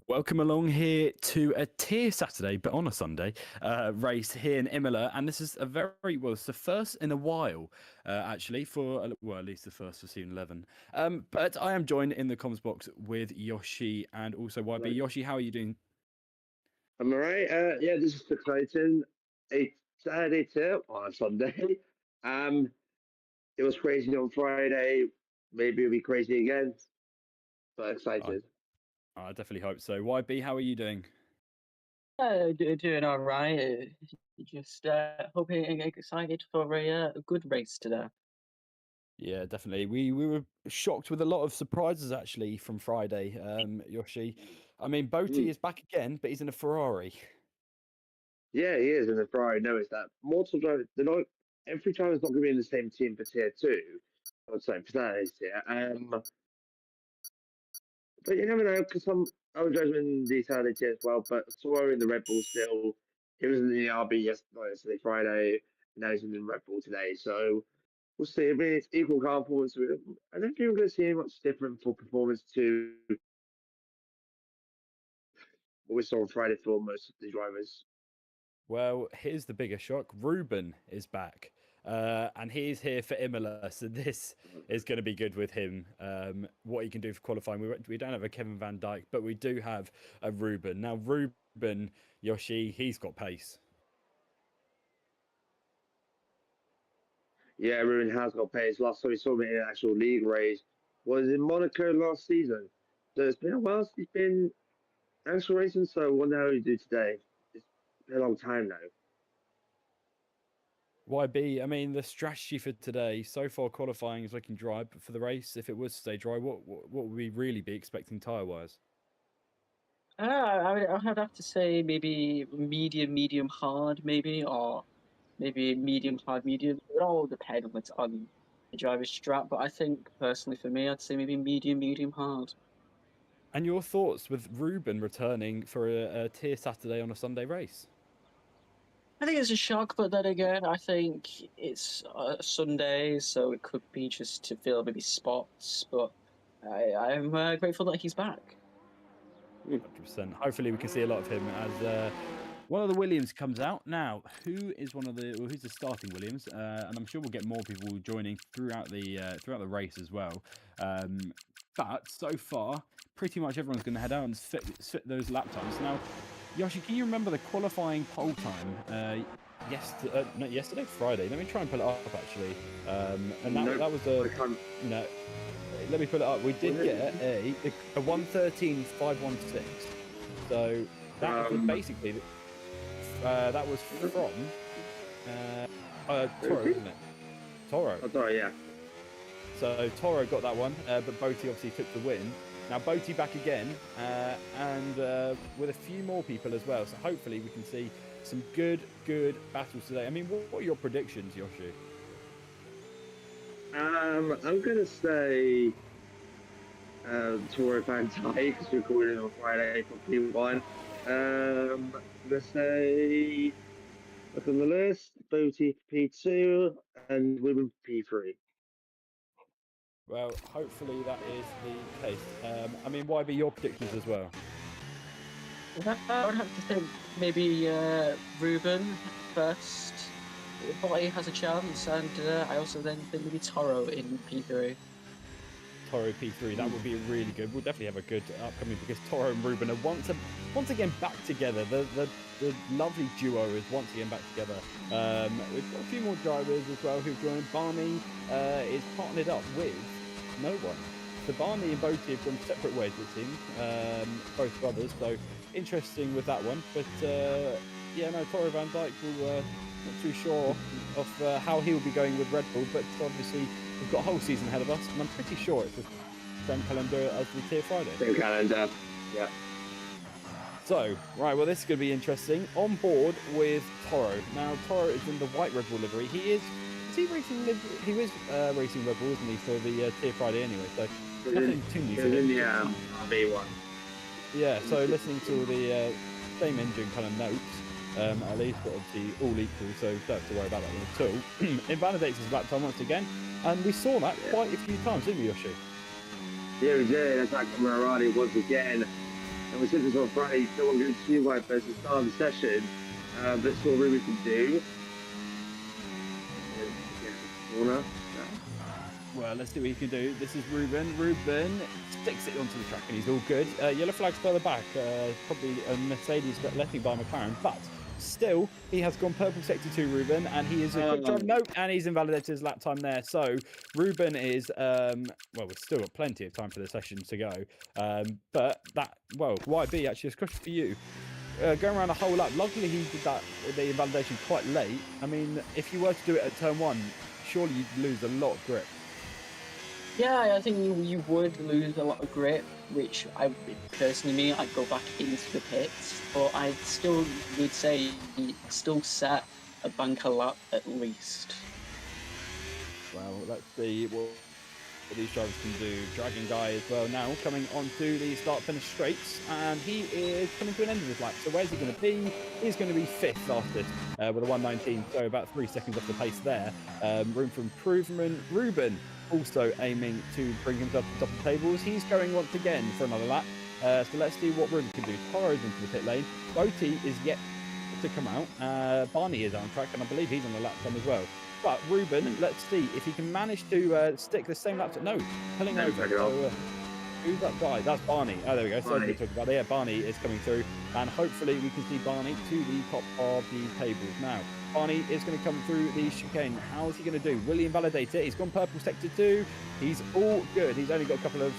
Welcome along here to a tier Saturday, but on a Sunday, race here in Imola. And this is it's the first in a while, actually, well, at least the first for season 11. But I am joined in the comms box with Yoshi and also YB. Right. Yoshi, how are you doing? I'm alright. Yeah, this is exciting. A Saturday tip on a Sunday. Um, it was crazy on Friday. Maybe it'll be crazy again. But I, excited. I definitely hope so. YB, how are you doing? Doing all right. Just hoping and excited for a good race today. Yeah, definitely. We were shocked with a lot of surprises actually from Friday, Yoshi. I mean, Botti Mm. is back again, but he's in a Ferrari. Yeah, he is in the Ferrari. Notice that. Multiple drivers, they're not, every time it's not going to be in the same team for tier two. I would say for Saturday's tier. But you never know, because I was judging the Saturday tier as well, but tomorrow in the Red Bull still. He was in the RB yesterday, Friday. Now he's in the Red Bull today. So we'll see. I mean, it's equal car performance. I don't think we're going to see much different for performance to what we saw on Friday for most of the drivers. Well, here's the bigger shock. Ruben is back. And he's here for Imola, so this is going to be good with him. What he can do for qualifying. We don't have a Kevin Van Dyke, but we do have a Ruben. Now, Ruben, Yoshi, he's got pace. Yeah, Ruben has got pace. Last time we saw him in an actual league race was in Monaco last season. So it's been a while since he's been actual racing. So I wonder how he do today. It's been a long time now. YB, I mean, the strategy for today, so far qualifying is looking dry, but for the race, if it was to stay dry, what would we really be expecting tyre-wise? I'd have to say maybe medium, hard, maybe, or maybe medium, hard, medium. It all depends on the driver's strap, but I think personally for me, I'd say maybe medium, hard. And your thoughts with Ruben returning for a tier Saturday on a Sunday race? I think it's a shock, but then again, I think it's a Sunday, so it could be just to fill maybe spots. But I'm grateful that he's back. 100%. Hopefully, we can see a lot of him as one of the Williams comes out. Now, who's the starting Williams? And I'm sure we'll get more people joining throughout the race as well. But so far, pretty much everyone's going to head out and fit those lap times. Now, Yoshi, can you remember the qualifying pole time? Not yesterday, Friday. Let me try and pull it up actually. And that was let me put it up. We did get a 1:13.516. So that was basically that was from Toro, isn't it? Toro. Oh, sorry, yeah. So Toro got that one, but Botti obviously took the win. Now Botti back again, and with a few more people as well. So hopefully we can see some good battles today. I mean, what are your predictions, Yoshi? I'm gonna say Toro Van Dyke because we're recording on Friday for P1. I'm gonna say look on the list, Booty P2 and Women P3. Well, hopefully that is the case. I mean, why be your predictions as well? I would have to think maybe Ruben first. Boy has a chance, and I also then think maybe Toro in P3. Toro P3, that would be really good. We'll definitely have a good upcoming because Toro and Ruben are once again back together. The lovely duo is once again back together. We've got a few more drivers as well who've joined. Barney is partnered up with no one. So Barney and Botti have gone separate ways, it seems. Both brothers, so interesting with that one. But yeah, no, Toro Van Dyke will not too sure of how he'll be going with Red Bull, but obviously we've got a whole season ahead of us, and I'm pretty sure it's the same calendar as the Tier Friday. Same calendar, yeah. So, right, well, this is going to be interesting. On board with Toro. Now, Toro is in the white Red Bull livery. Is he racing He was racing Red Bull, isn't he, for the Tier Friday anyway, so nothing too new for him. Yeah, RB1. Yeah, so listening to all the same engine kind of notes, at least, but obviously all equal, so don't have to worry about that one at all. It validates his lap time once again, and we saw that quite a few times, didn't we, Yoshi? Yeah, we did. Attack Camerati once again. and we said this on Friday, no one going to see right first at the start of the session. Let's see what Ruben can do. Corner. Well, let's see what he can do. This is Ruben. Ruben sticks it onto the track and he's all good. Yellow flag's further back. Probably a Mercedes left by McLaren, but still, he has gone purple sector 2, Ruben, and he is a quick drive. Nope, and he's invalidated his lap time there. So Ruben is, well, we've still got plenty of time for the session to go. But that, well, YB actually is crushing for you. Going around a whole lap. Luckily, he did the invalidation quite late. I mean, if you were to do it at turn 1, surely you'd lose a lot of grip. Yeah, I think you would lose a lot of grip, which I personally I'd go back into the pits, but I still would say still set a banker lap at least. Well, let's see what these drivers can do. Dragon Guy as well now coming onto the start-finish straights, and he is coming to an end of his lap. So where's he going to be? He's going to be 5th fastest with a 1:19, so about 3 seconds off the pace there. Room for improvement. Ruben also aiming to bring himself to the top of the tables. He's going once again for another lap. So let's see what Ruben can do. Toro's into the pit lane. Boaty is yet to come out. Barney is on track, and I believe he's on the lap time as well. But Ruben, let's see if he can manage to stick the same lap. No, pulling over. So, who's that guy? That's Barney. Oh, there we go. So we talked about it. Yeah, Barney is coming through, and hopefully we can see Barney to the top of the tables. Now, Barney is going to come through the chicane. How is he going to do? Will he invalidate it? He's gone purple sector 2. He's all good. He's only got a couple of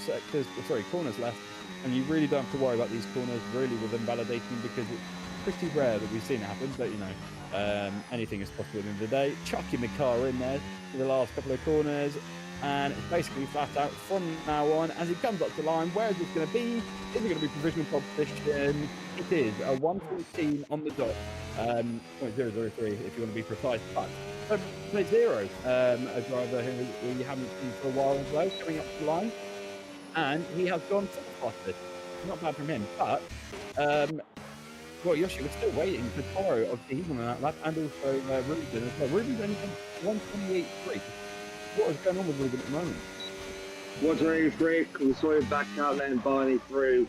corners left, and you really don't have to worry about these corners really with invalidating, because it's pretty rare that we've seen it happen. But you know, anything is possible at the end of the day. Chucking the car in there for the last couple of corners, and it's basically flat out from now on as he comes up the line. Where is this going to be? Is it going to be provisional competition? It is a 1:14 on the dot. 0:03 if you want to be precise, but 0, a driver who we haven't seen for a while as well, coming up the line, and he has gone fastest. Not bad from him, but well, Yoshi, we're still waiting for Toro. Obviously, he's on that lap, and also Ruben as well. Ruben's only 1:28.3. What is going on with Ruben at the moment? 1:23, we saw him back out, letting Barney through.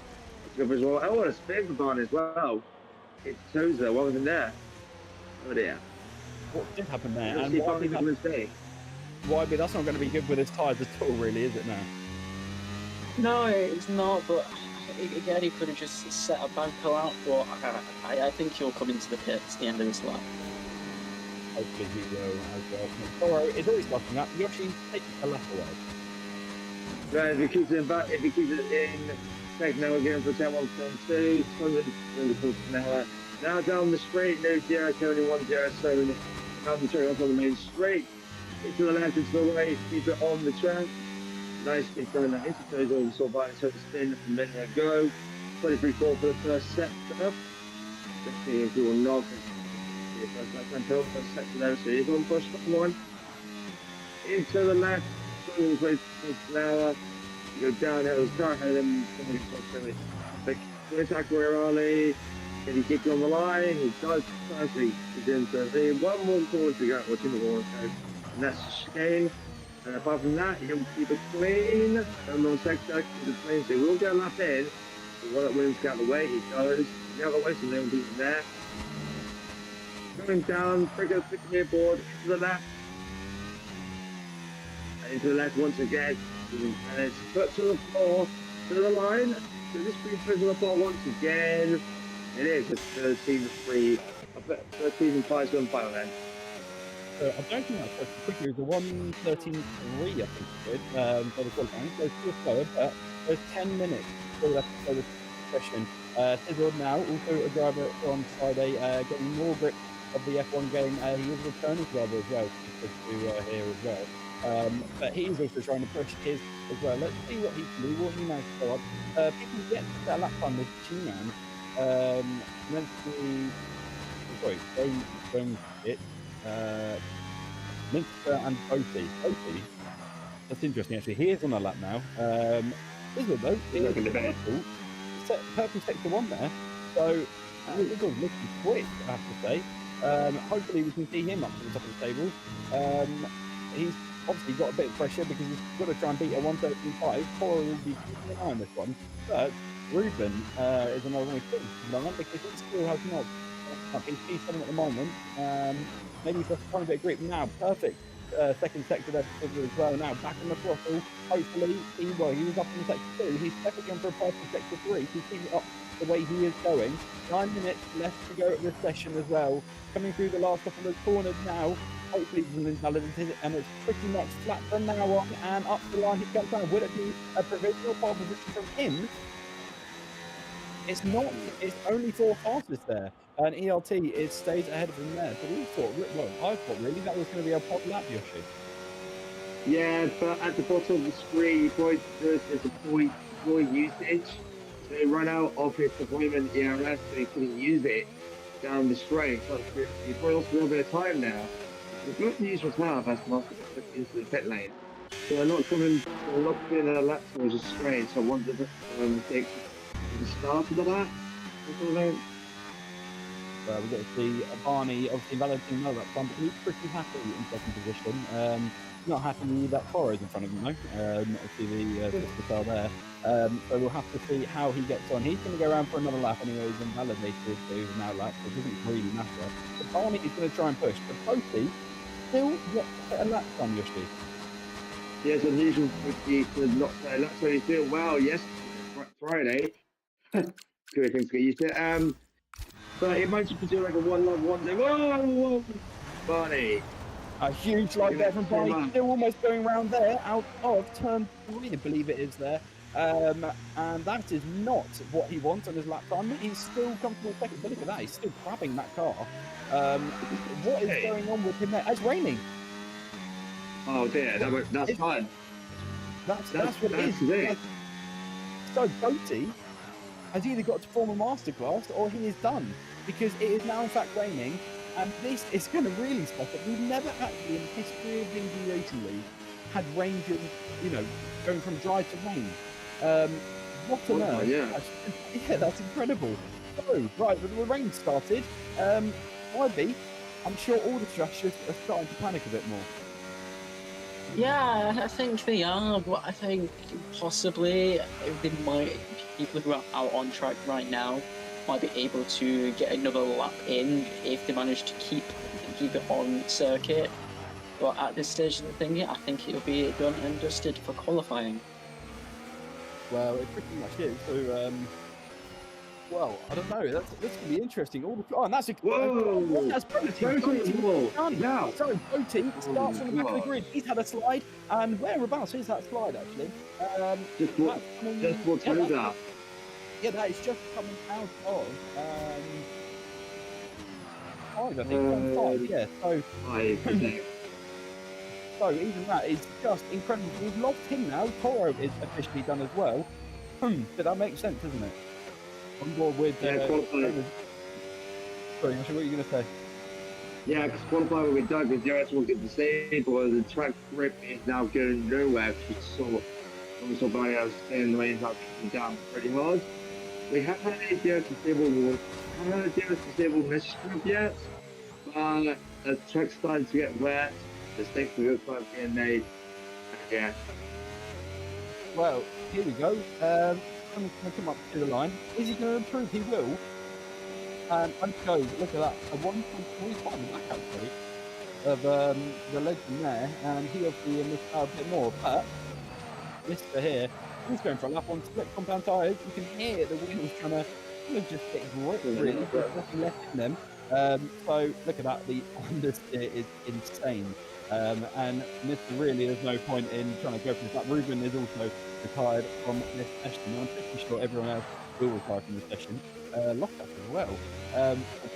As well. I want to spin for Barney as well. It shows there, what was in there? Oh dear. What did happen there? And why? But that's not going to be good with his tyres at all, really, is it now? No, it's not, but again, he could have just set a banker out, but I think he'll come into the pits at the end of this lap. Hopefully he will as well. Toro is always locking up. Yoshi takes a lap away. Right, if he keeps it back, if he keeps it in second, now we're going for 10.1.2, 100 an hour. Now down the straight, no zero, only 107. Down the straight, off on the main straight. Into the left, into the right, keep it on the track. Nicely throwing that into those over, saw Barney took the spin a minute ago. 23.4 for the first sector. Let's see if we will knock it. First sector there, so he's on push one. Into the left, 20 an hour. You go downhill, start ahead, and somebody talks to it. But attack Raleigh. Can he keep on the line? He does nicely. He's into the one more corner to go, or 2 more corners, and that's chicane. And apart from that, he'll keep it clean. And on sector, keep it clean. So he will get a lap in. The one that Williams got the way, he goes. The other way, so they'll be there. Going down, pick up the clear board, into the left. And into the left once again. And it's put to the floor, to the line. So this brings put to the floor once again. It is a 13-3. 13-5 on final then. I don't think that's so quickly. It was a 1:13.3, I think it did, for the qualifying. So it's still slower, but there's 10 minutes still left for the session. Sizzled now, also a driver on Friday, getting more grip of the F1 game. He is a returning driver as well, to here as well. But he's also trying to push his as well. Let's see what he can do, what he managed to go up. People get that lap time with G-Man. Let's see. Sorry, don't it. Minster and Boaty. That's interesting actually. He is on a lap now. Sizzle though, purple sector 1 there. So Sizzle's looking quick, I have to say. Hopefully we can see him up to the top of the table. He's obviously got a bit of pressure because he's got to try and beat a 1:13.5. Toro will be keeping an eye on this one, but Ruben is another one we could learn because he still has not up his P7 at the moment. Maybe he's lost quite a bit of grip now. Perfect second sector there for Silver as well. Now back on the throttle. Hopefully, he was up in the sector 2. He's definitely going for a perfect sector 3. He keeps it up the way he is going. 9 minutes left to go at this session as well. Coming through the last couple of corners now. Hopefully he's invalidated and it's pretty much flat from now on and up the line he comes down. Will it be a provisional pole position from him? It's not. It's only 4 fastest there, and ELT stays ahead of him there. So we thought, well, I thought really that was going to be a pod lap, Yoshi. Yeah, but at the bottom of the screen, you probably notice there's a point for usage. So he ran out of his deployment ERS, so he couldn't use it down the straight. So he probably lost a little bit of time now. He's going to use your power as Marcus into the pit lane. So they're not doing a lap towards the straight. So I wonder if take the start of the lap. We've got to see Barney obviously validating another lap time, but he's pretty happy in second position. Not happy that Toro's in front of him though. Obviously the sister car there. So we'll have to see how he gets on. He's going to go around for another lap anyway. He's invalidated, so he's now lap. So it doesn't really matter. But Barney is going to try and push. But Boaty still get a lap time, Yoshi. Yeah, it's unusual for you to not say lap, so he's doing well. Yes, Friday. Good things to get used to. But it might just be doing like a one lap, one day. Whoa, Barney. A huge light there from Barney, still almost going round there, out of turn 3, I believe it is there. And that is not what he wants on his lap time. He's still comfortable second, but look at that, he's still grabbing that car. What is going on with him there? It's raining. Oh dear, that's fun. That's what it is. So Boaty has either got to form a masterclass or he is done, because it is now in fact raining. And this is going to really spot it. We've never actually in the history of VD Racing League had rain, going from dry to rain. What on earth? Yeah, that's incredible. So, right, the rain started. YB, I'm sure all the trashers are starting to panic a bit more. Yeah, I think they are, but I think possibly people who are out on track right now might be able to get another lap in if they manage to keep it on circuit. But at this stage of the thing, I think it'll be done and dusted for qualifying. Well, it pretty much is. So, well, I don't know. That's going to be interesting. And that's whoa! That's Boaty. Yeah. Sorry, Boaty starts on the back of the grid. He's had a slide, and whereabouts is that slide actually? Just before Toga. Yeah, that is just coming out of 5, I think. 5, yeah. So 5. So even that is just incredible. We've lost him now. Toro is officially done as well. But that makes sense, doesn't it? On board with. Sorry, what were you going to say? Yeah, because qualifying with Doug is the actual get disabled. The track grip is now going nowhere. We saw Barney staying the lanes up down pretty hard. We haven't had any disabled message group yet, but the track's starting to get wet. The mistakes look like being made. Yeah. Well, here we go. Someone's going to come up to the line. Is he going to improve? He will. And go, look at that. A 1.45 back actually of the legend there. And he obviously missed out a bit more. But Mr. here, he's going for a lap on split compound tyres. You can hear the wheels trying to just get grip, really. There's nothing left in them. So look at that. The understeer is insane. And Mr. really, there's no point in trying to go for this lap. Ruben is also retired from this session. I'm pretty sure everyone else will retire from this session. Lockup as well.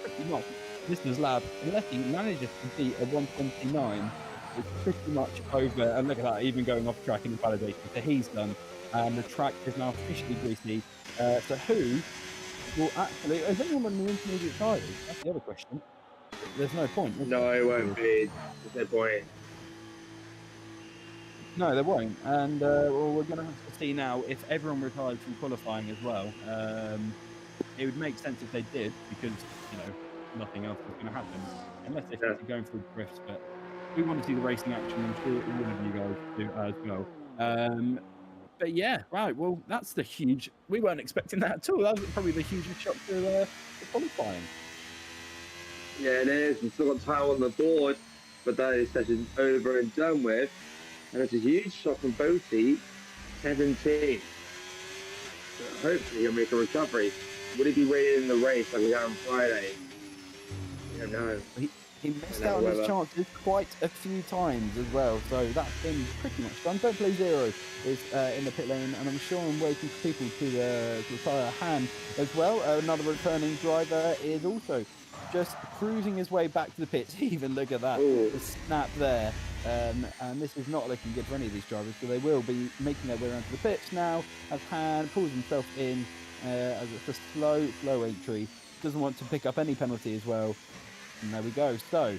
Pretty much, Mr. Lab, unless he manages to beat a 129, it's pretty much over. And look at that, even going off track in the validation. So he's done. And the track is now officially greasy. So who will actually... Is anyone on the intermediate tyres? That's the other question. There's no point. No, it won't be. There's no point. No, there won't. And well, we're going to have to see now if everyone retires from qualifying as well. It would make sense if they did, because, nothing else is going to happen. Unless they start going through drifts. But we want to see the racing action. I'm sure all of you guys do as well. But yeah, right. Well, that's the huge. We weren't expecting that at all. That was probably the hugest shock to qualifying. Yeah, it is. We've still got time on the board, but that is session over and done with. And it's a huge shot from Boaty, 17. So hopefully he'll make a recovery. Would he be waiting in the race like we had on Friday? I don't know. He missed out on his chances quite a few times as well, so that's been pretty much done. Don't Play Zero is in the pit lane, and I'm sure I'm waiting for people to retire a hand as well. Another returning driver is also just cruising his way back to the pits. Even look at that, the snap there. And this is not looking good for any of these drivers, so they will be making their way around to the pits now as Han pulls himself in as it's a slow entry. Doesn't want to pick up any penalty as well. And there we go. So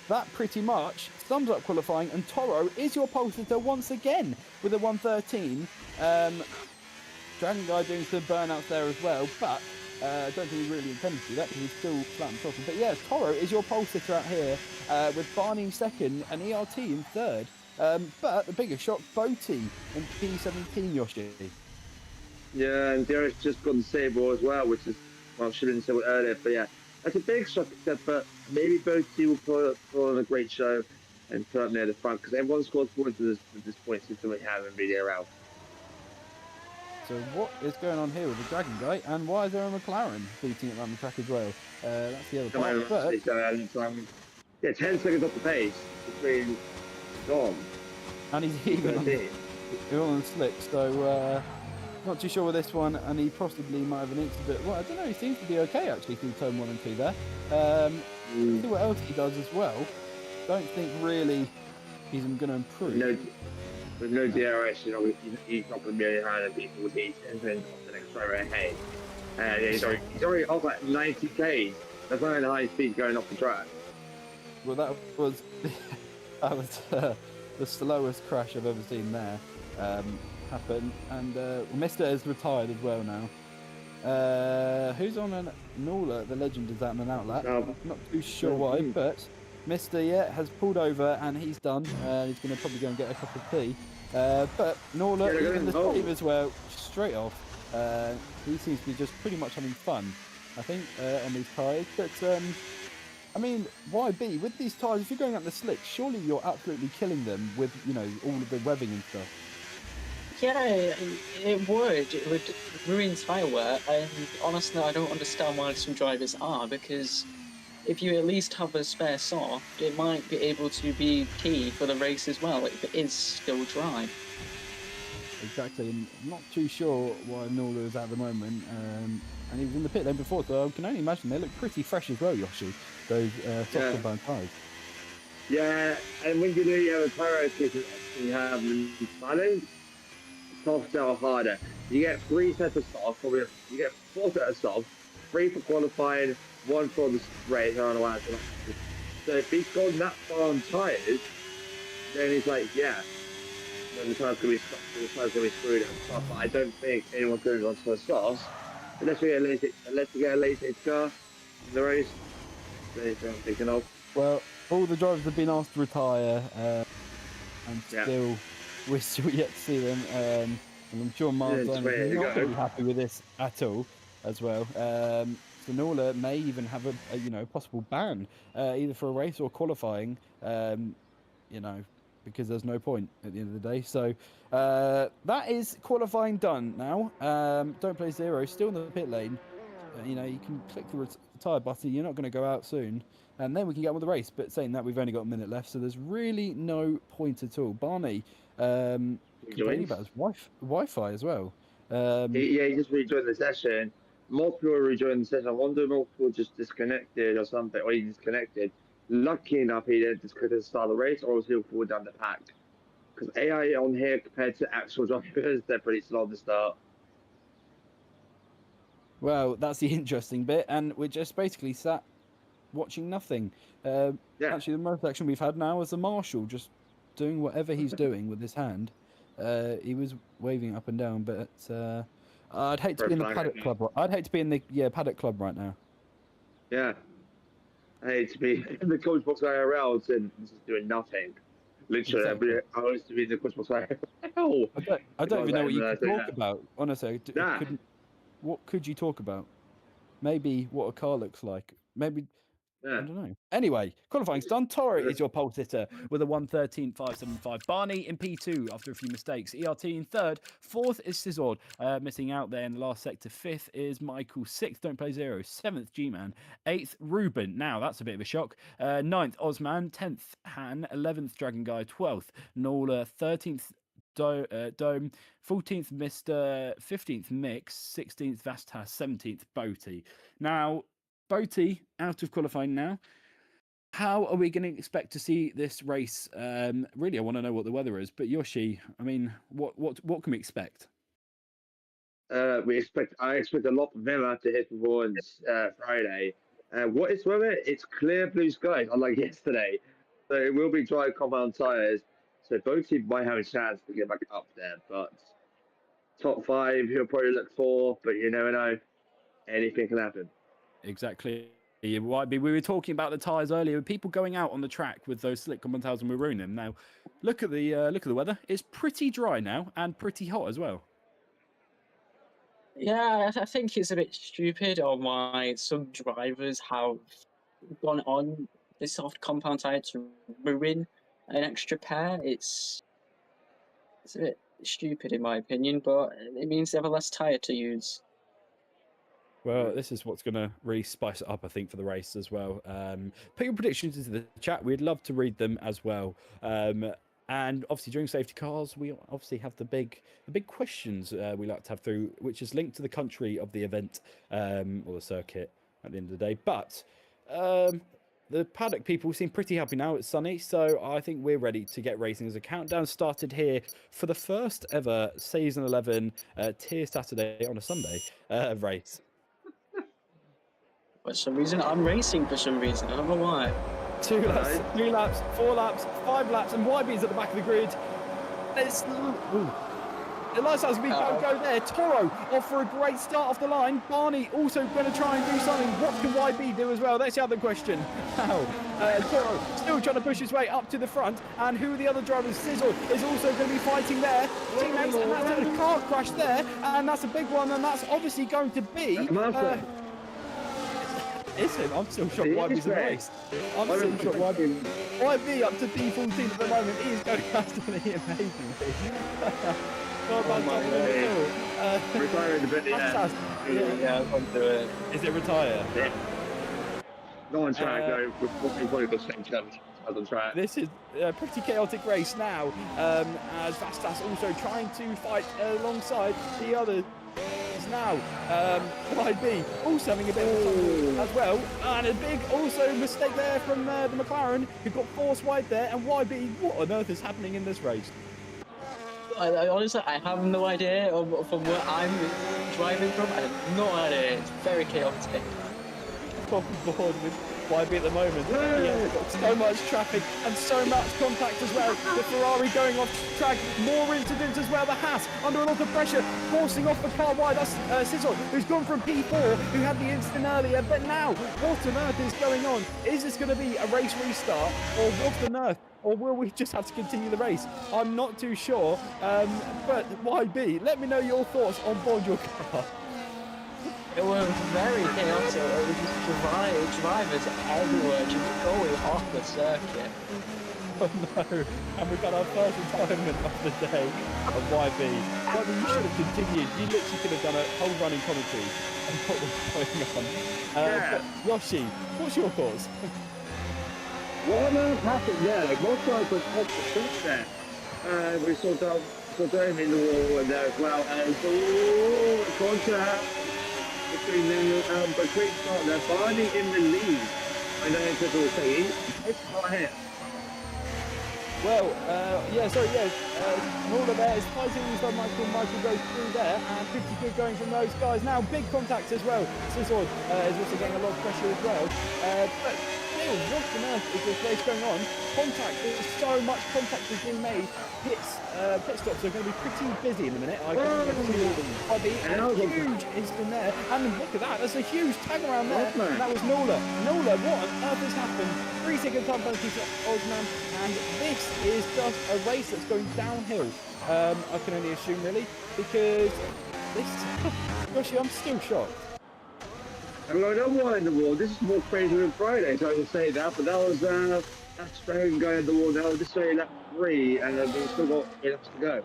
that pretty much sums up qualifying, and Toro is your pole sitter once again with a 113. Dragon Guy doing some burnouts there as well, but I don't think he really intended to do that because he's still flat and top. But yeah, Toro is your pole sitter out here with Barney in second and ERT in third. But the biggest shock, Boaty in P17, Yoshi. Yeah, and Derek's just got the Sable as well, which is, well, I shouldn't say it earlier, but yeah, that's a big shock, except for maybe Boaty will put on a great show and put up near the front, because everyone scored points at this point since we have in VDRL. So what is going on here with the Dragon Guy, and why is there a McLaren beating it around the track as well? That's the other part. But... yeah, 10 seconds off the pace between Dom. And he's even on the slick, so not too sure with this one, and he possibly might have an inch a bit. Well, I don't know, he seems to be okay actually through turn 1 and 2 there. See what else he does as well. Don't think really he's going to improve. With no DRS, he's not going to be any higher than people with heat and then the next driver ahead. And he's already off at 90 k's. That's not the high speed going off the track. Well, that was the slowest crash I've ever seen there happen. And Mr. is retired as well now. Who's on an Imola? The legend is out on an outlet. Not too sure why, but Mr. has pulled over and he's done. He's going to probably go and get a cup of tea. But Nola, even the save as well, straight off. He seems to be just pretty much having fun, I think, on these tyres. But, I mean, YB, with these tyres, if you're going up the slick, surely you're absolutely killing them with, all of the webbing and stuff. Yeah, it would ruin tyre wear, and honestly, I don't understand why some drivers are, because if you at least have a spare soft, it might be able to be key for the race as well, if it is still dry. Exactly, and I'm not too sure why Nola is at the moment, and he was in the pit lane before, so I can only imagine they look pretty fresh as well, Yoshi, those soft compound tyres. Yeah, and when you have a tyre kit and you have them balanced, softs are harder. You get 3 sets of softs, probably you get 4 sets of softs, 3 for qualifying, 1 for the race. I don't know why. So if he's gone that far on tyres, then he's like, yeah, then the tyre's gonna be screwed and stuff. But I don't think anyone's going on to the softs unless we get a late stage car in the race. That's what I'm thinking of. Well, all the drivers have been asked to retire, and still we're still yet to see them. And I'm sure Mark's not going to be happy with this at all, as well. So Nola may even have a possible ban, either for a race or qualifying. Because there's no point at the end of the day. So that is qualifying done now. Don't Play Zero still in the pit lane. You can click the retire button. You're not going to go out soon, and then we can get on with the race. But saying that, we've only got a minute left, so there's really no point at all. Barney complaining about his Wi-Fi as well. He just rejoined the session. Multiple rejoined the session. I wonder if multiple just disconnected or something, or he disconnected. Lucky enough, he didn't disconnect the start of the race, or else he'll fall down the pack. Because AI on here compared to actual drivers, they're pretty slow at the start. Well, that's the interesting bit, and we're just basically sat watching nothing. Actually, the most action we've had now is the marshal just doing whatever he's doing with his hand. He was waving up and down, but I'd hate to be in the paddock club. I'd hate to be in the paddock club right now. Yeah, I hate to be in the coach box IRL and just doing nothing. Literally, I was to be the Christmas like, hell. I don't even know what you could talk that. about. Honestly, Nah. what could you talk about? Maybe what a car looks like. Maybe I Yeah. don't know. Anyway, qualifying's done. Toro is your pole sitter with a 1:13.575. Barney in P2 after a few mistakes. ERT in third. Fourth is Scizord, missing out there in the last sector. Fifth is Michael. Sixth, Don't Play Zero. Seventh, G-Man. Eighth, Ruben. Now, that's a bit of a shock. Ninth, Osman. 10th, Han. 11th, Dragon Guy. 12th, Nola. 13th, Dome. 14th, Mr. 15th, Mix. 16th, Vastas. 17th, Boaty. Now, Boaty out of qualifying now. How are we going to expect to see this race? Really, I want to know what the weather is. But Yoshi, I mean, what can we expect? I expect a lot of weather to hit Vaughan's Friday. What is weather? It's clear blue skies, unlike yesterday. So it will be dry compound tyres. So both teams might have a chance to get back up there. But top 5, he'll probably look for. But you never know. Anything can happen. Exactly. We were talking about the tyres earlier. People going out on the track with those slick compound tyres and we're ruining them. Now, look at the weather. It's pretty dry now and pretty hot as well. Yeah, I think it's a bit stupid on why some drivers have gone on the soft compound tyre to ruin an extra pair. It's a bit stupid in my opinion, but it means they have a less tyre to use. Well, this is what's going to really spice it up, I think, for the race as well. Put your predictions into the chat. We'd love to read them as well. And obviously, during safety cars, we obviously have the big questions we like to have through, which is linked to the country of the event or the circuit at the end of the day. But the paddock people seem pretty happy now. It's sunny, so I think we're ready to get racing as a countdown started here for the first ever Season 11 Tier Saturday on a Sunday race. For some reason, I'm racing for some reason. I don't know why. 2 laps, 3 laps, 4 laps, 5 laps, and YB's at the back of the grid. It's... It looks like we can't go there. Toro off for a great start off the line. Barney also going to try and do something. What can YB do as well? That's the other question. Now, Toro still trying to push his way up to the front. And who are the other drivers? Sizzle is also going to be fighting there. Teammates, and that's a car crash there. And that's a big one. And that's obviously going to be... Is him? I'm still shocked YB's in the race. I'm still shocked YB up to P14 at the moment. He is going absolutely amazingly. Retiring a bit, Yeah, I'm do it. Is it retire? Yeah. Not on track, though. We've probably got the same challenge as on track. This is a pretty chaotic race now, as Vastas also trying to fight alongside the others. Now, YB also having a bit of trouble as well, and a big also mistake there from the McLaren, who got forced wide there, and YB, what on earth is happening in this race? I honestly, I have no idea from where I'm driving from. I have no idea. It's very chaotic. On board with YB at the moment. Yeah, got so much traffic and so much contact as well. The Ferrari going off track, more incidents as well. The Haas under a lot of pressure, forcing off the car wide. That's Sizzle, who's gone from P4, who had the incident earlier. But now, what on earth is going on? Is this going to be a race restart, or what on earth? Or will we just have to continue the race? I'm not too sure. But YB, let me know your thoughts on board your car. It was very chaotic. It was just drivers everywhere, just going off the circuit. Oh no, and we've got our first retirement of the day of YB. YB, you should have continued. You literally could have done a whole running commentary on what was going on. But Yoshi, what's your thoughts? What on earth happened there? Like, most guys were off the front there. We saw Dome in the wall there as well. And contact between them, but great start there. Barney in the lead. I know people will say, it's not here. Well, Nola there is fighting with Michael. Michael goes through there, and pretty good going from those guys. Now, big contact as well. Scizord is also getting a lot of pressure as well. But still, what on earth is this race going on? Contact, there's so much contact has been made. Pit stops are going to be pretty busy in a minute. I can Bobby, and huge is in there. And look at that, there's a huge tag around there. And that was Nola. Nola, what on earth has happened? 3 second time penalty for Osman, and this is just a race that's going downhill. I can only assume, really, because this, Yoshi, I'm still shocked. I'm going number one in the world. This is more crazy than Friday, so I can say that. But that was that's Spain going in the world now. This is lap 3, and we've still got 8 laps to go.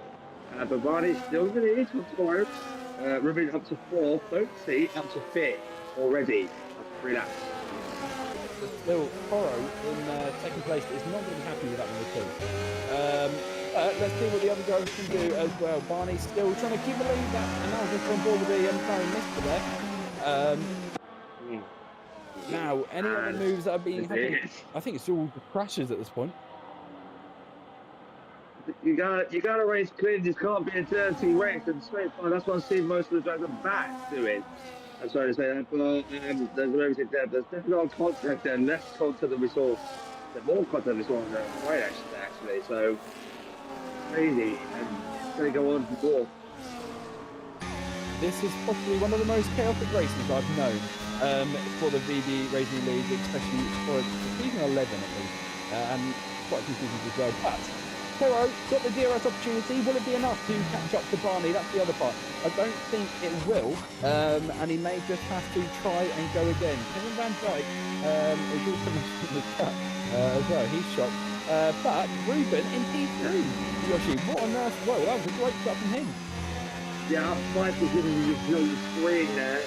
But Barney's still in the lead for tomorrow. Ruben up to 4th. Don't see up to 5th already after 3 laps. Still, Toro in second place is not going to be happy with that one at all. Let's see what the other drivers can do as well. Barney's still trying to keep the lead back, and now just on board with the McLaren Mister there. Now, any other moves that are being happening? I think it's all crashes at this point. You gotta race clean. This can't be a dirty race and straight fine. That's what I see most of the drivers back doing. I'm sorry to say that, but there's everything there. There's definitely a lot of contact there, less contact than we saw. There's more contact than we saw on the right actually. So crazy, and it's gonna go on for more. This is possibly one of the most chaotic races I've known for the VD Racing League, especially for season 11 at least, and quite a few seasons as well. But Toro got the DRS opportunity. Will it be enough to catch up to Barney? That's the other part. I don't think it will, and he may just have to try and go again. Kevin Van Dijk is also in the cut as well. He's shocked. But Ruben in P3. Yoshi, what on earth? Well, that was a great start from him. Yeah, up 5 positions on the screen there.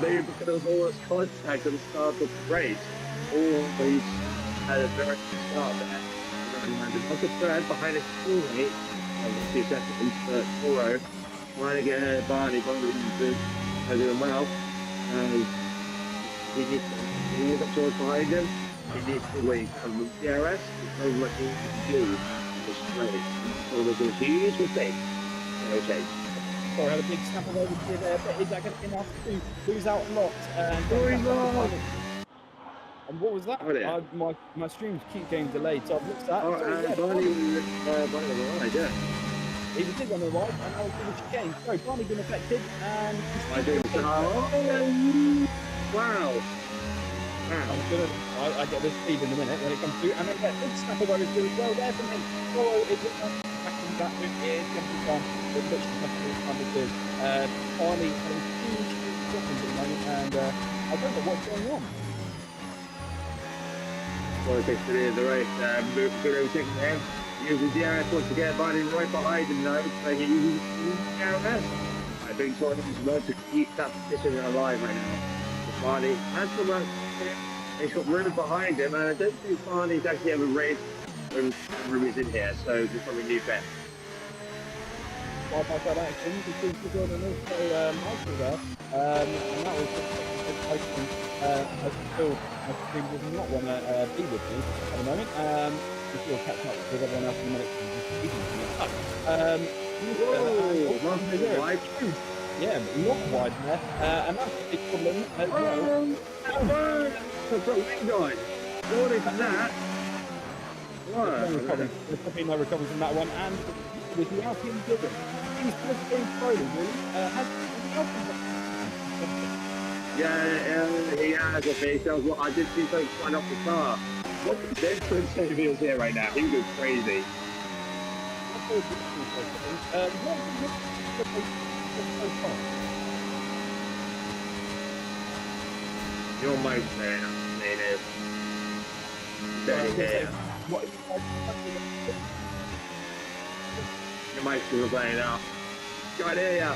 Maybe because there was all this contact at the start of the race. Or he's had a very good start there. Not the third behind his teammate. 2 seconds, but Toro trying to get Barney. Barney's doing well. He needs up towards behind him. He needs to wait from the DRS. There's no much he can do this race. So there's a huge mistake. Okay. Sorry, I had a big snap of over there, but is that going to be enough to lose out a lot? And what was that? Oh, my streams keep getting delayed, so I've looked at that. Barney was right, yeah. He did on the right, and I was doing the chicane. So Barney been affected, and wow. I get the speed in a minute when it comes through, and then get a big snap of over doing well there from him. Toro is backing that with it, going to be fun. It looks like it's good. Barney having huge problems at the moment, and I don't know what's going on. Well, takes to the end of the race. Good overtaking him. Uses the DRS once again. Barney right behind him now. So he uses the DRS. I think Toro is about to keep that position alive right now. So Barney has the run. He's got Ruben behind him, and I don't think Barney's actually ever raced when Ruben's in here, so this is probably new bet. Well, by that action, because we're going to also Michael there, and that was just posting. I still does not want to be with me at the moment. We'll still catch up with everyone else in a minute. Yeah, not wide there, and that's a big problem as well. That's what we got. What is that? There's probably no recovery from that one, and with the Alpine given, he's just going slowly, really. Has the Alpine Yeah, he has a face. I did see something flying off the car. What is this for wheels here right now? He goes crazy. Your mic's there, native. Your mic's still playing out. Can't hear ya.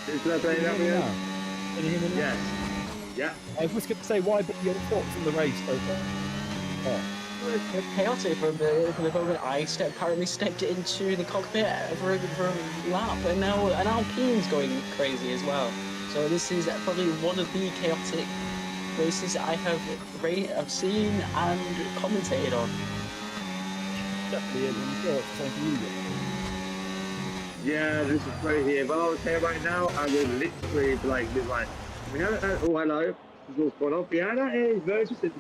Is that playing out here? Can you hear me now? Yes. Yeah. I was going to say, why but your thoughts on the race so far? Oh. It's chaotic from the moment I apparently stepped into the cockpit for a lap, and now an Alpine's going crazy as well. So this is probably one of the chaotic races I have seen and commentated on. Definitely is, I'm sure it's something you get. Yeah, this is crazy. If I was here right now, I would literally be like, we haven't had, oh hello, what's going on. Yeah, that is very interesting.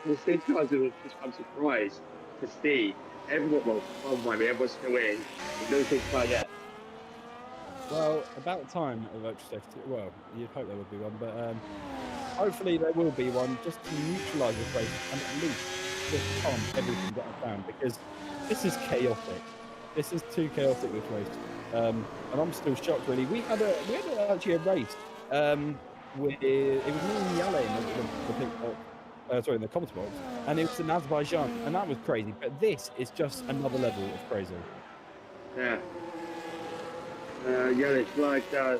The same time, it was just I'm surprised to see everyone. Well, everyone's still in. There's no safety car yet. Well, about time of extra safety. Well, you'd hope there would be one, but hopefully there will be one just to neutralise this race and at least just calm everything down because this is chaotic. This is too chaotic, this race. And I'm still shocked, really. We had actually a race with it was me and Yale in the pit box. Sorry, in the commentator box, and it was in Azerbaijan, and that was crazy. But this is just another level of crazy. Yeah. Yellow flag sector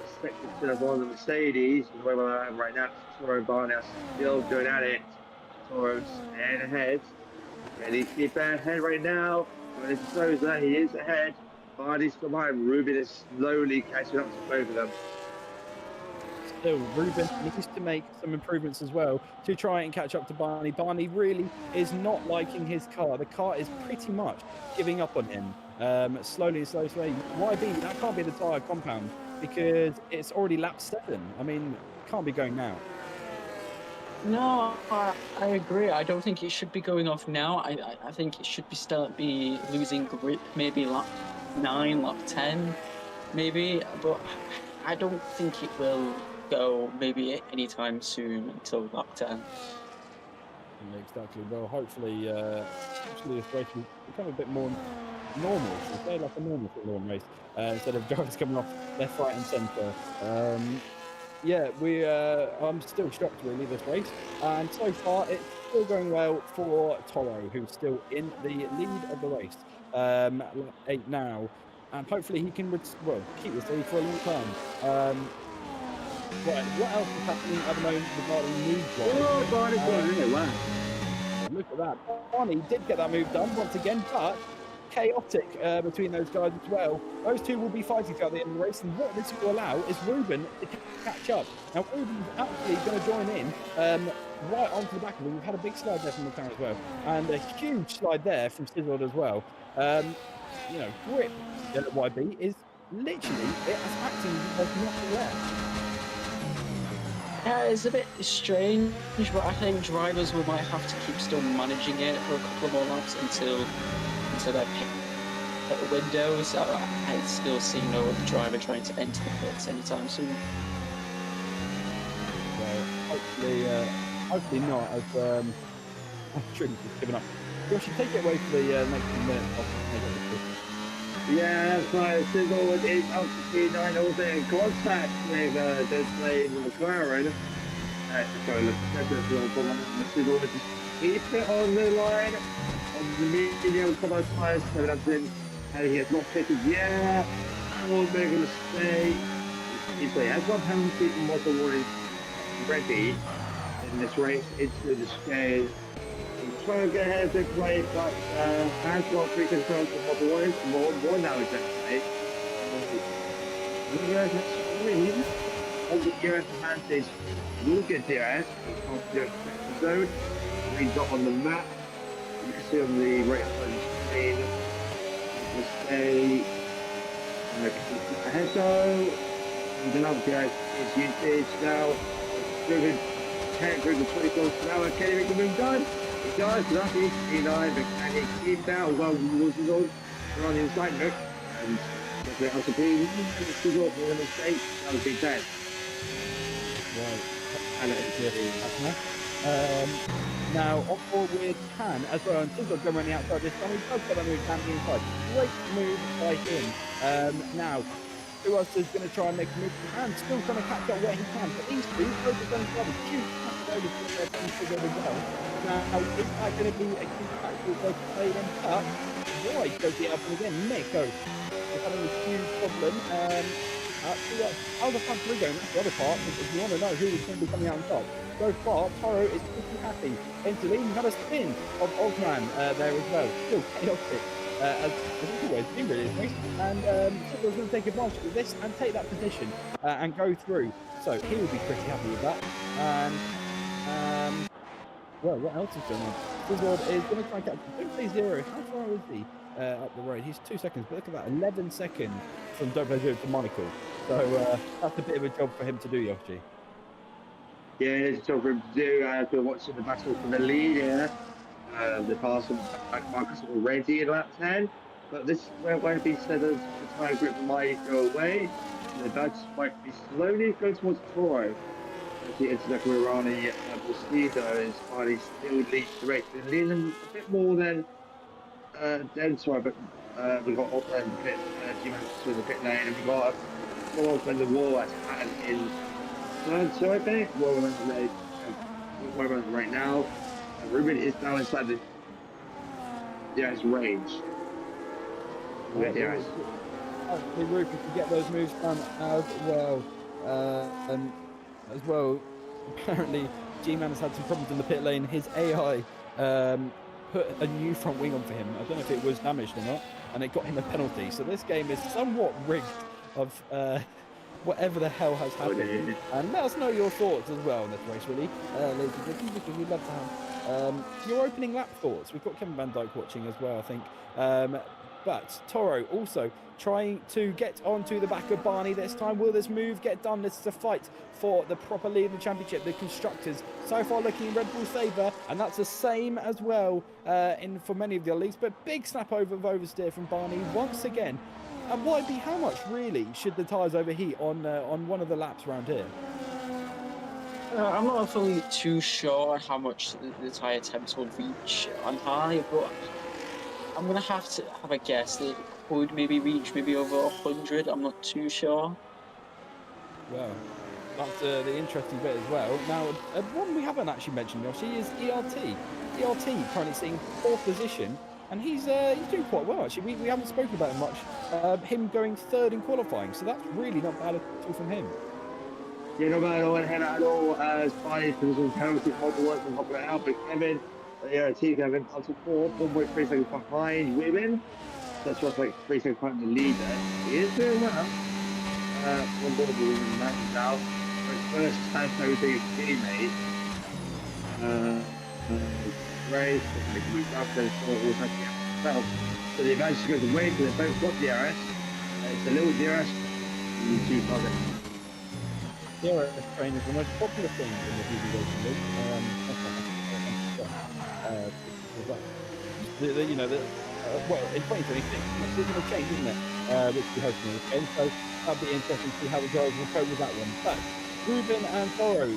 to one of the Mercedes, the way I have right now. Toro and Barney are still going at it. Toro's staying ahead. Ready to keep ahead right now. Going into Souza, he is ahead. Barney's still behind. Ruben is slowly catching up to both of them. Still, Ruben needs to make some improvements as well to try and catch up to Barney. Barney really is not liking his car. The car is pretty much giving up on him. Slowly. YB, that can't be the tyre compound because it's already lap 7. I mean, it can't be going now. No, I agree. I don't think it should be going off now. I think it should be losing grip, maybe lap 9, lap 10, maybe. But I don't think it will go maybe anytime soon until lap 10. Exactly. Well, hopefully this race will become a bit more normal. So say like a normal Formula 1 race instead of drivers coming off left, right, and centre. Yeah, I'm still shocked really this race, and so far it's still going well for Toro, who's still in the lead of the race. Lap 8 now, and hopefully he can keep this lead for a long time. Right, what else is happening at the moment regarding move drive? Oh, Barney's going in. Wow. Look at that. Barney did get that move done once again, but chaotic between those guys as well. Those two will be fighting throughout the end of the race, and what this will allow is Ruben to catch up. Now, Ruben's actually going to join in right onto the back of him. We've had a big slide there from McLaren as well, and a huge slide there from Sizzled as well. Grip YB is literally acting like nothing there. Yeah, it's a bit strange, but I think drivers might have to keep still managing it for a couple of more laps until their pit windows. I still see no driver trying to enter the pits anytime soon. Well, hopefully not. As I'm sure he's just given up. You should take it away for the next minute. Yeah, that's right. Sizzle is up to P9, also in contact with the slave McLaren. Sizzle just keep it on the line. On the medium combo tyres, coming up in, and he has not pitted yet. Oh, they're going to stay. He has one penalty from what the warning ready in this race into the scale. He's trying to get ahead of the play, but has got free control from what the warning more now is actually. On the US advantage, will get DRS, zone. He's not on the map. You can see on the right side screen, we'll stay ahead though, and another guy is usage now, moving 10 through the 20 miles per hour, can he make the move done? He does, lucky, P9, but can he keep that, although Wilson's on the inside note, and the also being a mistake, that would be 10. Right. And it's now, on board with Can as well, and Sizzle going around the outside this time. He does get that move down the inside. Great move by him. Now, who else is going to try and make a move? Can still trying to catch up where he can, but these two, both of them have a huge catch over to their team together as well. Now, is that going to be a key factor to play them up? Right, goes the album again. Nico is having a huge problem. How the front three going? That's the other part, because if you want to know who is going to be coming out on top. So far, Toro is pretty happy. Into the even had a spin of Osman there as well. Still chaotic, as it's always been really, isn't it? And Sizzle's going to take advantage of this and take that position and go through. So he will be pretty happy with that. And well, what else is going on? Sizzle is going to try and catch. Don't play zero. How far is he up the road? He's 2 seconds, but look at that, 11 seconds from Don't Play Zero to Michael. So that's a bit of a job for him to do, Yoshi. Yeah, there's still room to do. We're watching the battle for the lead here. The pass on back Marcus already in lap 10, but this won't be said as the tyre grip might go away. The badge might be slowly going towards Toro. As the Internet Irani, we'll see though, is Barney still leads the race. Been leading a bit more than Toro, but we got the pit, G-Man in the pit lane, and we got more when the wall has had in third, so I think. Well, right now. Ruben is now inside the DRS range. Yeah, DRS. hopefully Rupert can get those moves done as well. As well, apparently G-Man has had some problems in the pit lane. His AI put a new front wing on for him. I don't know if it was damaged or not, and it got him a penalty. So this game is somewhat rigged of whatever the hell has happened. And let us know your thoughts as well on this race, really, ladies and gentlemen, because we'd love to have your opening lap thoughts. We've got Kevin Van Dyke watching as well, I think. But Toro also trying to get onto the back of Barney this time. Will this move get done? This is a fight for the proper lead in the championship. The constructors so far looking in Red Bull's favour, and that's the same as well for many of the other leagues. But big snap over of oversteer from Barney once again. And YB, how much really should the tyres overheat on one of the laps around here? I'm not fully too sure how much the tyre temps will reach on high, but I'm going to have a guess. It could maybe reach maybe over 100. I'm not too sure. Well, that's the interesting bit as well. Now, one we haven't actually mentioned, Yoshi, is ERT. ERT currently sitting 4th position, and he's doing quite well, actually. We haven't spoken about him much. Him going 3rd in qualifying, so that's really not bad at all from him. Yeah, not bad at all. As Barney's position penalty model works and hopping out, but Kevin, Kevin, up to 4th, 1.3 seconds behind Women. That's just like 3 seconds behind the leader. He is doing well. One ball will matches out. For his first time everything is teammate. Race, they can move up, then it's all happening himself. So the advantage goes away because they both got DRS. It's a little DRS. And 2 targets. DRS train is the most popular thing in the VD Racing League. Well, in 2026, it's going to change, isn't it? Which we hope in this game. So that'll be interesting to see how the drivers will cope with that one. But Ruben and Toro,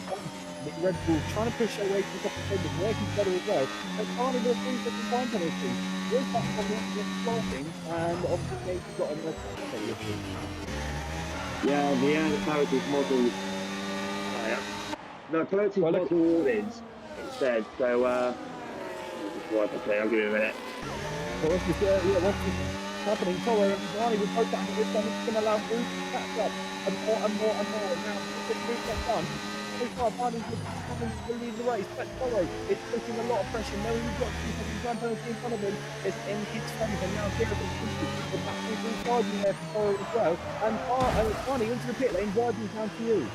Red Bull trying to push away from the top of the table, working together as well. But Barney with a 3-second time penalty. Will that from the starting, and obviously they've got another penalty. Yeah, the penalty model. No, penalty model warnings instead. So, I'll give you a minute. So what's happening? Toro and Barney with both down this one. It's going to allow Bruce to catch up and more. Now, if Bruce gets done, so far Barney's to lead the race. But Toro is putting a lot of pressure. Knowing he's got 2 seconds time penalty in front of him. It's in his favour. Now, Garrett is back charging there for Toro as well. And Barney into the pit lane, driving down to you.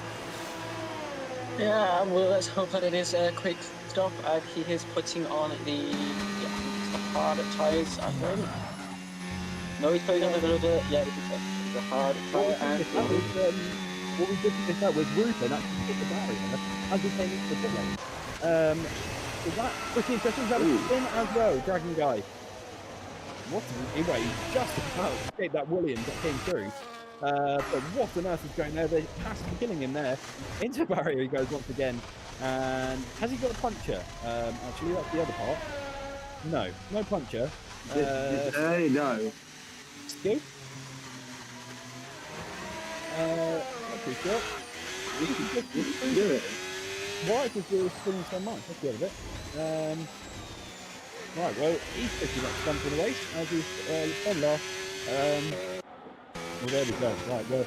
Yeah, well, let's hope that it is a quick stop. He is putting on the harder tyres, I think. No, he's putting on a little bit. Yeah, it's a hard tyre. And what we did this out with Ruben actually hit the barrier as he came into the pit lane. So that's pretty interesting. That was in as well, Dragon Guy. Anyway, just about to escape that Williams that came through. But what on earth is going there? They has to be killing him there. Into the barrier he goes once again. And has he got a puncher? Actually, that's the other part. No puncher. No. Skill? Not too sure. Do it. Why? Because we were spinning so much. Let's get a bit. Right, well, he's picking up some for the race as he's done last. Well, there we go. Right, well,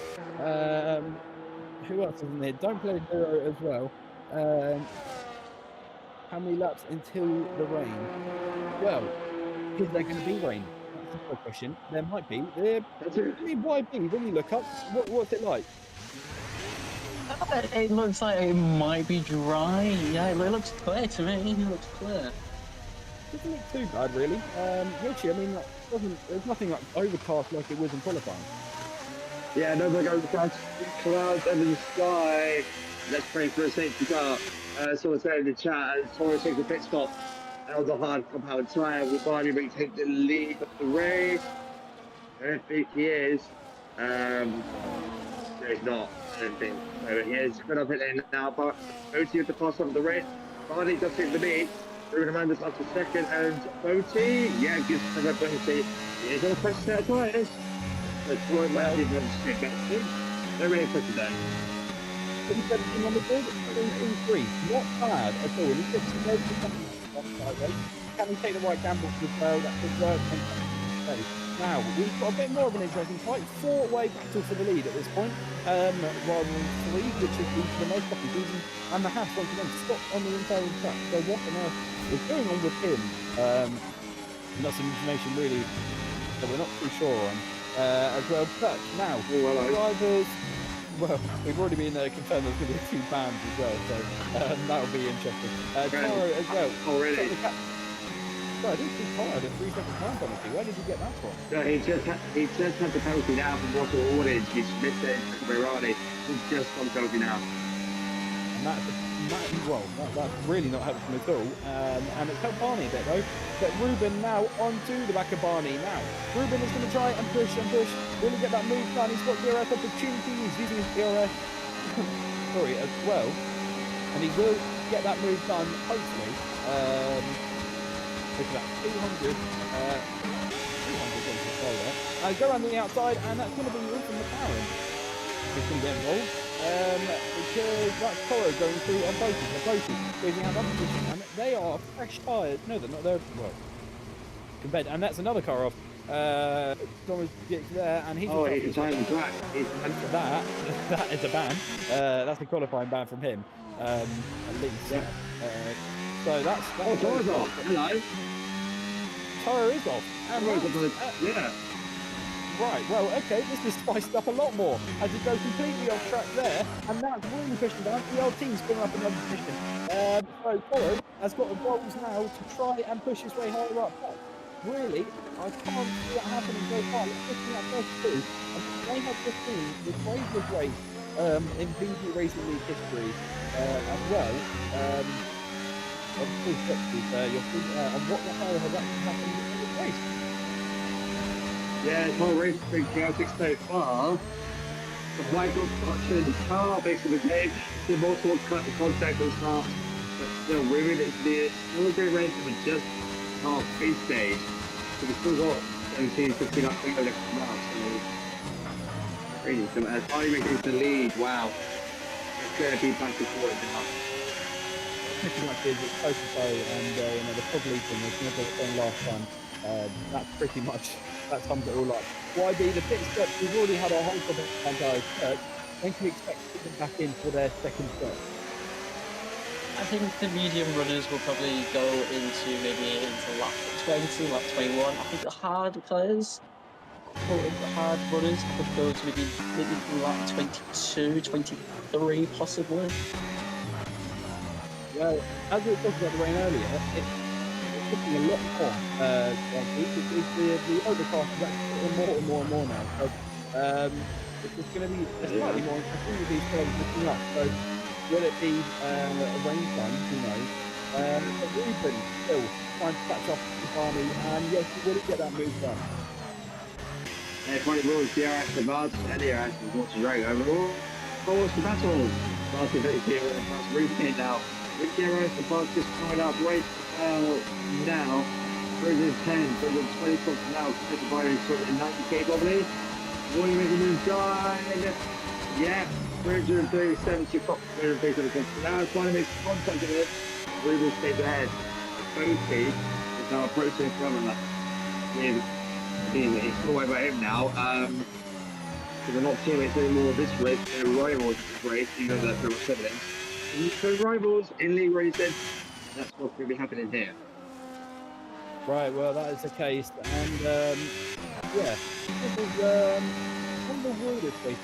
who else is in there? Don't play Zero as well. How many laps until the rain? Well, is there going to be rain? That's a question. There might be. YB, when you look up, what's it like? it looks like it might be dry. Yeah, it looks clear to me. It looks clear. Doesn't look too bad, really. Yoshi, I mean, there's nothing like overcast like it was in qualifying. Yeah, no, they're going to catch clouds under the sky. let's pray for a safety car. Someone said in the chat, and Torres takes a pit stop. That was a hard compound tyre. Will Barney take the lead of the race? I don't think he is. No, he's not. I don't think. So he is good up it now, but Boti with the pass of the race. Barney does take the lead. Bruno Amanda's up to second, and Boti, yeah, gives credit Boti. He's on a fresh set of tyres. So Troy might be going to sit back in. They're ready for today. 17 on the board, 3-3. Not bad at all. He gets some over the Can he take the right gamble as well? That could work. Now, we've got a bit more of an interesting fight. 4-way battle for the lead at this point, rather than 3, which has been for the most part of the season. And the Haas, once again, stopped on the entire track. So what on earth is going on with him? Not some information really that we're not too sure on as well. But now, drivers... Well, we've already been confirmed there's going to be 2 bans as well, so that'll be interesting. Toro as well. Oh, really? Sorry, I didn't see Toro had a 3-second time penalty. Where did you get that from? No, he just had the penalty now from Water Orange. He's missed it to Berardi. He's just on penalty now. And that's really not helpful at all. And it's helped Barney a bit though. But Ruben now onto the back of Barney. Now, Ruben is going to try and push and push. Really get that move done. He's got DRS opportunities using his DRS. Sorry, as well. And he will get that move done, hopefully. Look at that, 200. 200 there. Go around the outside, and that's going to be from McLaren. He's going to get involved. Because that's Toro going through on both. Losing out on position, and they are fresh tyres. No, they're not. They're well compared, and that's another car off. Thomas gets there, and he's. Oh, he can time the track. That is a ban. That's a qualifying ban from him, at least. Yeah. So that's. Oh, Toro's off. Hello. Toro is off. Yeah. Right, well, okay, this is spiced up a lot more as it goes completely off track there, and that's really pushing down. The old team's going up another position. So Toro has got the goals now to try and push his way higher up. But really, I can't see that happening so far. It's pushing at 32, and they have just seen the greatest race in VD Racing League history as well. Of course, you'll see on what the hell has actually happened in this race. Yeah, the whole race has been chaotic so far. The white got touching the car basically became the multiple contact on start, but still Ruben is near. Still a great race with just half speed stage. So we still got 17, 15 up to go left now. So crazy. So as Barney takes the lead, wow. It's going to be back and forth now. Pretty much is, it's close to go, and the pub leasing was never the same last time. That's pretty much. That sums it all up. YB, the pit stop, we've already had our whole couple of guys. When can we expect to get them back in for their second stop? I think the medium runners will probably go into lap 20, lap 21. I think the hard players, the hard runners, could go to maybe lap 22, 23 possibly. Well, as we were talking about the rain earlier, it's looking a lot more. The overcast is actually more and more now. So it's going to be slightly more interesting with these players looking up. So will it be a rain time? Who knows? But Ruben still trying to catch up with Barney, and yes, he will get that move done. Yeah, 20 rules, DRS advanced, and DRS is what's right overall. Oh, what's the battle? Barney that's Ruben now. With DRS, the bus just coming up right now. 310, 320 foot now, compared to Barney sort of 90k probably. William is a move done. Yeah, 337 to top 337. Now it's Barney makes contact with it. Ruben stays ahead. Boti is now approaching from that. It's all about him now. Because they're not teammates anymore this race, they're rivals this race, even though they're siblings. So rivals in league racing, that's what's going to be happening here. Right, well that is the case, and yeah, this is one of the weirdest races.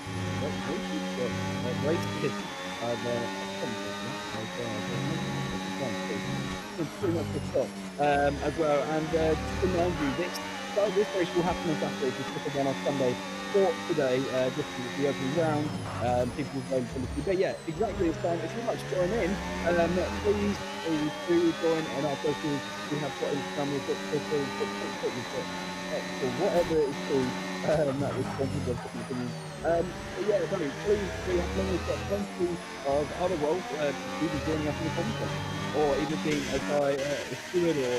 It's pretty much the stop as well, and to remind you, this race will happen on Saturday, the second one on Sunday. for today, just for the opening round, people's availability. But yeah, exactly this time. If you'd like to join in, please do join on our socials. We have got Instagram, we've got Twitter, we've got TikTok, we've got X, or whatever it is called. That was sponsored by Football Opinions. But yeah, no, please do have we've got plenty of other roles, either joining us in the podcast, or even being a guy, a steward, or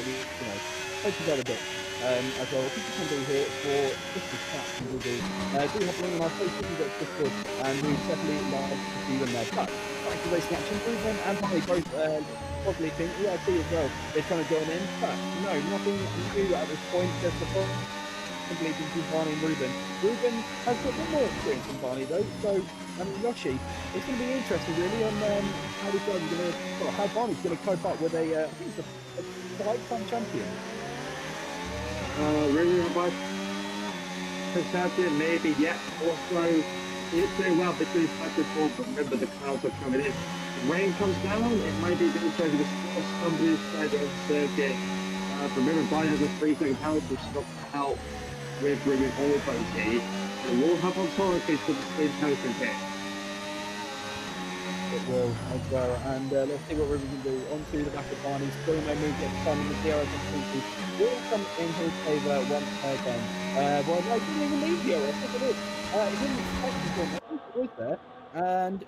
plenty of other bits. As well, what people can do here for just the chat and we do have a link on our Facebook, we've got Discord, and we definitely love to see them there. But back to racing action, Ruben and Barney both probably think ERT as well. They're trying to join in, but no, nothing new at this point. Just the point completely between Barney and Ruben. Ruben has got a bit more experience than Barney though, so Yoshi, it's going to be interesting really on how these guys are going to, how Barney's going to cope up with I think it's a lifetime champion. Really about champion, maybe, yeah. Also, he did pretty well between back and forth, but remember the clouds are coming in. If rain comes down, it might be good to the somebody's side of the circuit. Remember, Brian has a 3-second penalty stop out with Ruben all penalty. And we'll have authority for the same penalty hit. It will as well, and let's see what Ruben can do. Onto the back of Barney, still no move gets done in the DRS opportunity. Will come in his favour once again. Well, no, he didn't even leave DRS, look at this. He didn't expect to go, it was there, and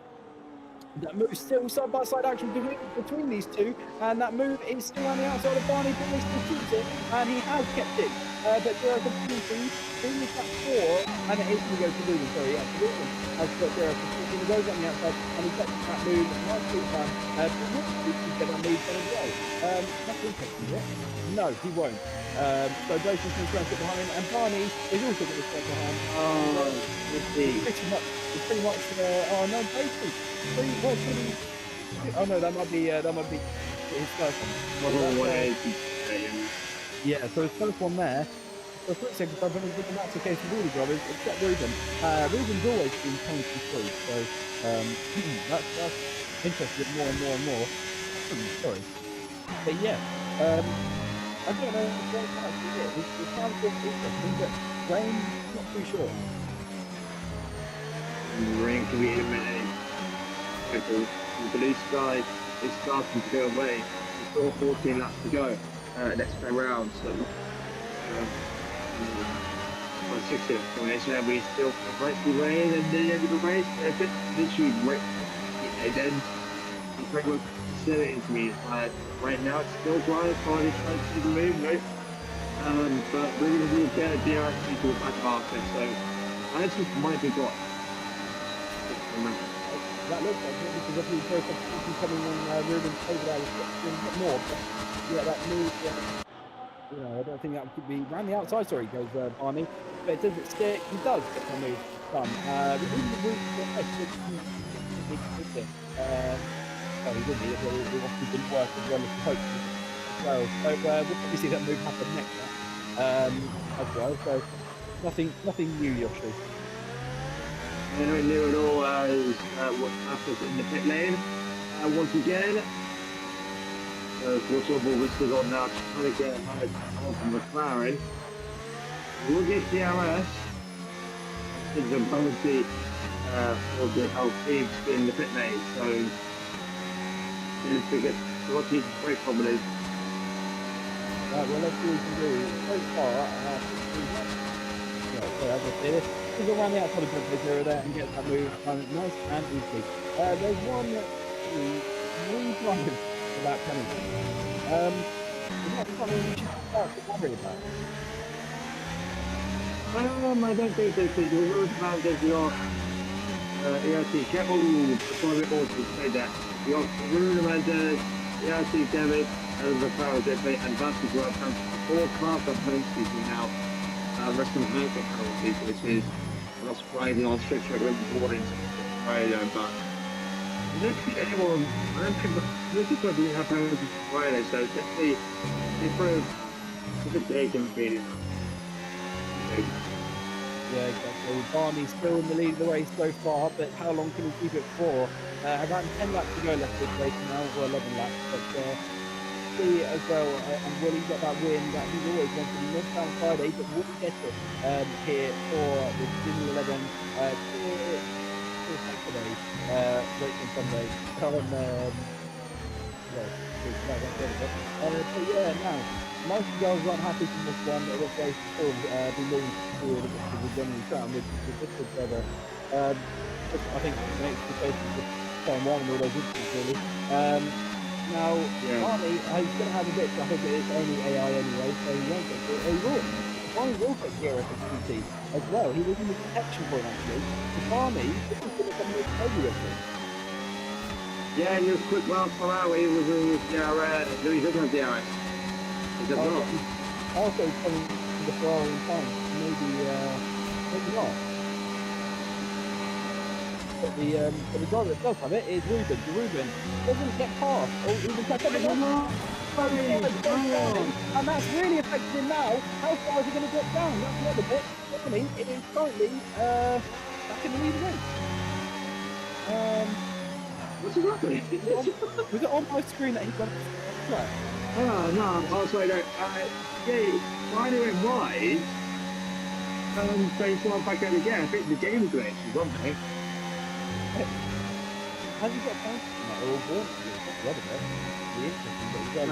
that move still side-by-side action between these two, and that move is still on the outside of Barney, but he still keeps it, and he has kept it. But there are opportunities, bring this back 4, and it is going to go to Ruben, sorry, yeah, Ruben has got there opportunity, he goes on the outside, and he gets that move, nicely done, but what do you get that move done as well? That's interesting, yeah? No, he won't. So Bracey's going to try and sit behind him, and Barney is also going to sit behind him. Pretty much, oh no, Bracey. Oh no, that might be his first one. Yeah, so his first one there. So for a second, I think that's the case with all the brothers, except Ruben. Ruben's always been penalty free, so that's interesting more and more and more. Sorry, but yeah, I don't know what actually it is. It sounds interesting, but Wayne's not too sure. Rain can be in a minute. The blue sky is starting to go away. There's still 14 laps to go next time round. So, 60th formation, we still have the rain and the end of the race. Literally, and then he's pretty much said it into me. Right now, it's still dry. Finally trying to see the move, no. But we're going to get a DRS to the back after. So, I just might be got. That looks like it because if we both have coming on Ruben's favour there a bit more, but yeah, that move, I don't think that could be round the outside, sorry, goes Barney, but does it stick? He does get the move done. Even the route he wouldn't be, it obviously didn't work as well as he hoped as well. So we'll probably see that move happen next as well. So nothing new, Yoshi. Nothing new at all as what happens in the pit lane. Once again, Waterbull whistles on now, trying to get ahead of McLaren. We'll get DRS. It's a penalty for the whole team in the pit lane, so let's figure what his brake problem is. Right, well, let's see what we can do. So far, as I say this, we'll go around the outside of the zero there and get that move nice and easy. There's 1, 2, 3 drivers for that penalty. Is that something we should start to worry about? I don't think so, because the road managers, your ERT, careful, before we also say that, your road managers, ERT David, and the power Depe, and Vasquez World comes to 4 class of penalties now. Wrestling Hancock penalties, which is not surprising on strict warnings Friday, but I don't think anyone, I don't think we have penalties Friday, so definitely improve if it's taken really. Yeah, exactly. Barney's still in the lead of the race so far, but how long can he keep it for? Around 10 laps to go left this race now, or 11 laps, but see as well, and Willie got that win that he's always wanted. He missed out on Friday, but will get it here for the Junior 11 for Saturday, racing Sunday on well, but yeah, now most girls aren't happy from this one. It looks like still be moving forward with Jenny Crown with this together. I think the expectations of playing one and all those instances really. Now, Barney, he's going to have a bit, I think it's only AI anyway, so he won't get it. He will. Barney will take zero for PT as well. He was in the protection point actually. So Barney, this is going to come with everything. Yeah, he was quick last time out. He was in the DRS. No, he doesn't have DRS. He does not. Also coming to the Ferrari in time. Maybe not. But the guy that does have it is Ruben. Ruben doesn't get past or even catch up. And that's really affecting him now. How far is he going to drop down? That's the other bit. Definitely, it is currently back in the lead race. What's happening? Was it on my screen that he got flat? Oh, no. Oh, sorry, no. Yeah, Barney went wide. So he swung back out again. I think the game glitch, wasn't it? How did you get past that? Or born? That's the other bit. The interesting bit.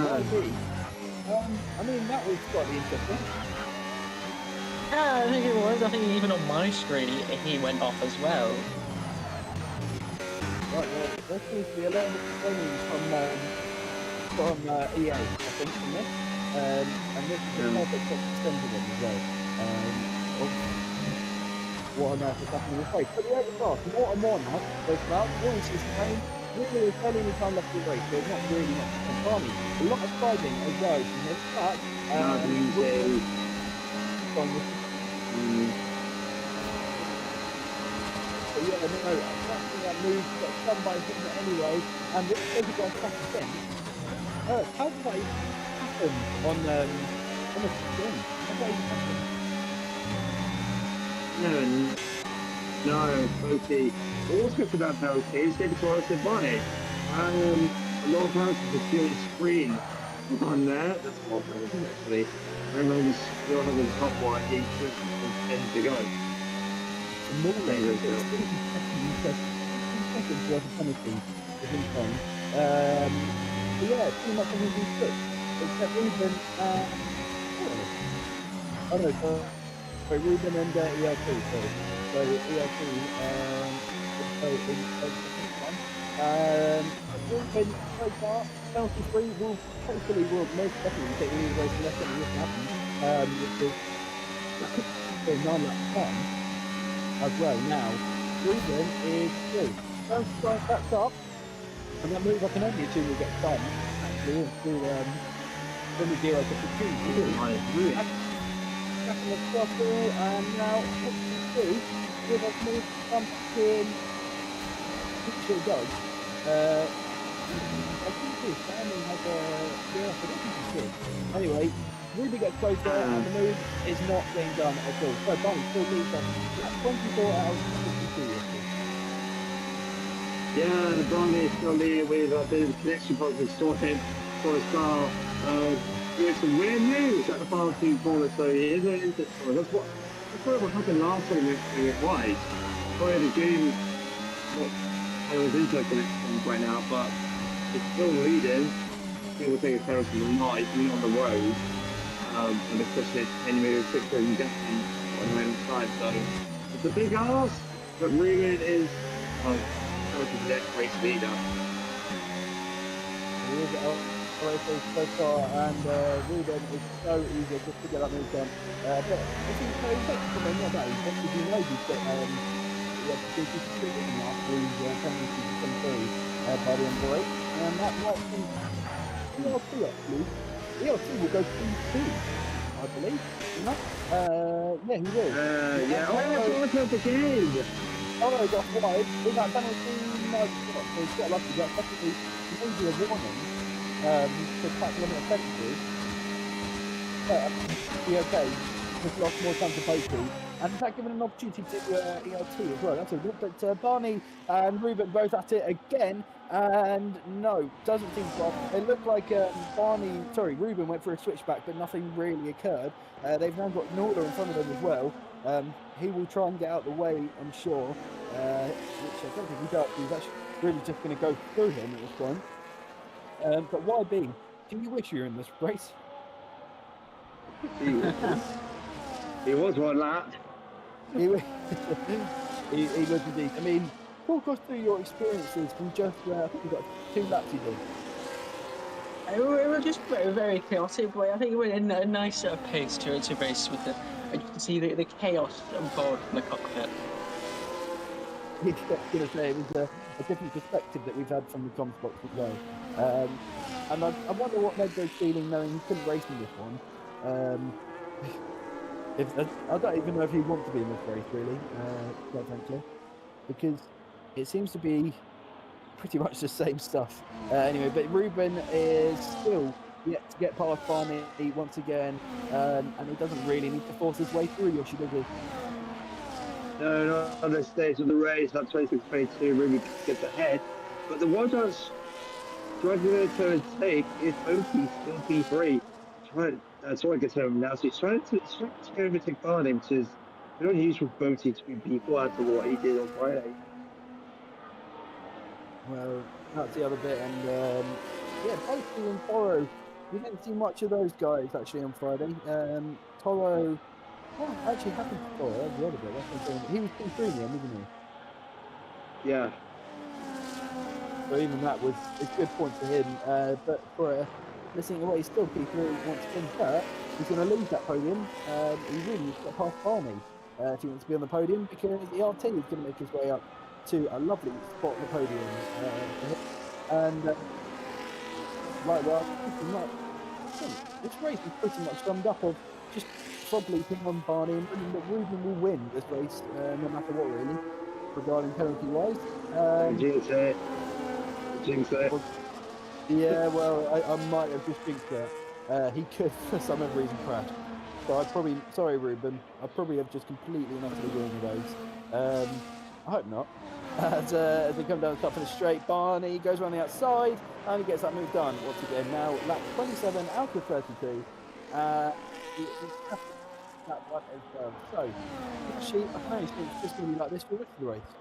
I mean, that was slightly interesting. Yeah, I think it was. I think even on my screen, he went off as well. Right, well, there seems to be a little bit of training from EA, I think, from this. And this is a perfect extended one as well. What on earth is happening in this race? But the other class, more and more now, goes about, all this is playing, really there's barely any time left in the race, so there's not really much to Barney. A lot of sliding as well from this, but but yeah, no, actually that move got done by him anyway, and this is going back again. How did that even happen on the spin? How did that even happen? No, penalty. What's good for that penalty is good for us in Barney. A lot of penalties are still screen on there. That's more penalties actually. Remember, he's still on the top one, he should have 10 to go. More seconds worth of penalty is in front. But yeah, it's pretty much everything six. Except Ruben oh no, sorry, Ruben and EL2, sorry. So EL2 Ruben so far, penalty free will hopefully most definitely take the race less than this happen. Which is 9 laps time. As well now, Ruben is through. First strike backs up, and that move I can only assume will get done actually through from the 0 to 15. Second of throttle, and now 62 with a move to come back in. Which it does. I think his timing has I think it's good. Anyway. Ruby gets closer and the move is not being done at all. So Barney still leads us at 24 out of 52. Yeah, the Barney is still leading with a bit of connection problems sorted for his car. With some weird news at the final 2 corners, so he is an interesting one. That's what happened last time when it wide. Probably the game it was into a connection right now, but it's still leading. People think it's terrible or not, it's on the road. And especially anyway, 6 and getting on the inside, so it's a big ask, but Ruben is the next race leader. He is so far, and Ruben is so eager just to get that move done. But I think he's not that because you know he's got opportunity to stick in after he's penalty to come through by the end of the race, and that might be EL2 actually. EL2 will go 2-2, I believe. Yeah, he will. Yeah, what's up the game? Oh, got wide. In that penalty, no, he's got lucky. That's definitely maybe a warning to pack limit offences. But be okay. Just lost more time to play to. And in fact, given an opportunity to EL2 as well. That's a good. But Barney and Ruben both at it again. And no, doesn't seem to. It looked like Ruben went for a switchback, but nothing really occurred. They've now got Imola in front of them as well. He will try and get out of the way, I'm sure. Which I don't think he does. He's actually really just going to go through him at this point. But YB, do you wish you were in this race? He was one lap. he was indeed. I mean, talk us through your experiences from just, I think you've got 2 laps you did. It was just very chaotic, but I think it was a nice sort of pace to race with the. You can see the chaos unfold in the cockpit. I was going to say, it was a different perspective that we've had from the comms box as well. And I wonder what Nedgo's feeling knowing he couldn't race in this one. I don't even know if he'd want to be in this race, really, quite frankly, because it seems to be pretty much the same stuff. Anyway, but Ruben is still yet to get past Barney once again, and he doesn't really need to force his way through Yoshi, does he? No, not on this stage of the race. That 26-22, Ruben gets ahead. But the one chance driving to take is Oki still P3. Sorry, gets home now. So he's trying to overtake Barney, which is very unusual for Boaty to be P4 after what he did on Friday. Well, that's the other bit, and yeah, Boaty and Toro, we didn't see much of those guys actually on Friday. Toro, what actually happened to Toro? That's the other bit. That's what I'm saying. He was P3 in the end, wasn't he? Yeah. So even that was a good point for him. But for listening away, he's still P3 once again, but he's going to lose that podium. He really needs to get past Barney if he wants to be on the podium, because the RT is going to make his way up to a lovely spot on the podium. And right, well, this race is pretty much summed up of just probably ping on Barney, and Ruben will win this race no matter what, really, regarding penalty-wise. Jinx it. Yeah, well, I might have just jinxed that. He could, for some other reason, crash. So sorry, Ruben, I probably have just completely and utterly ruined those. I hope not. As they come down the top of the straight, Barney goes around the outside and he gets that move done once again. Now, lap 27 out of 32. That one as well. So, actually, I can only think it's just going to be like this for the rest of the race.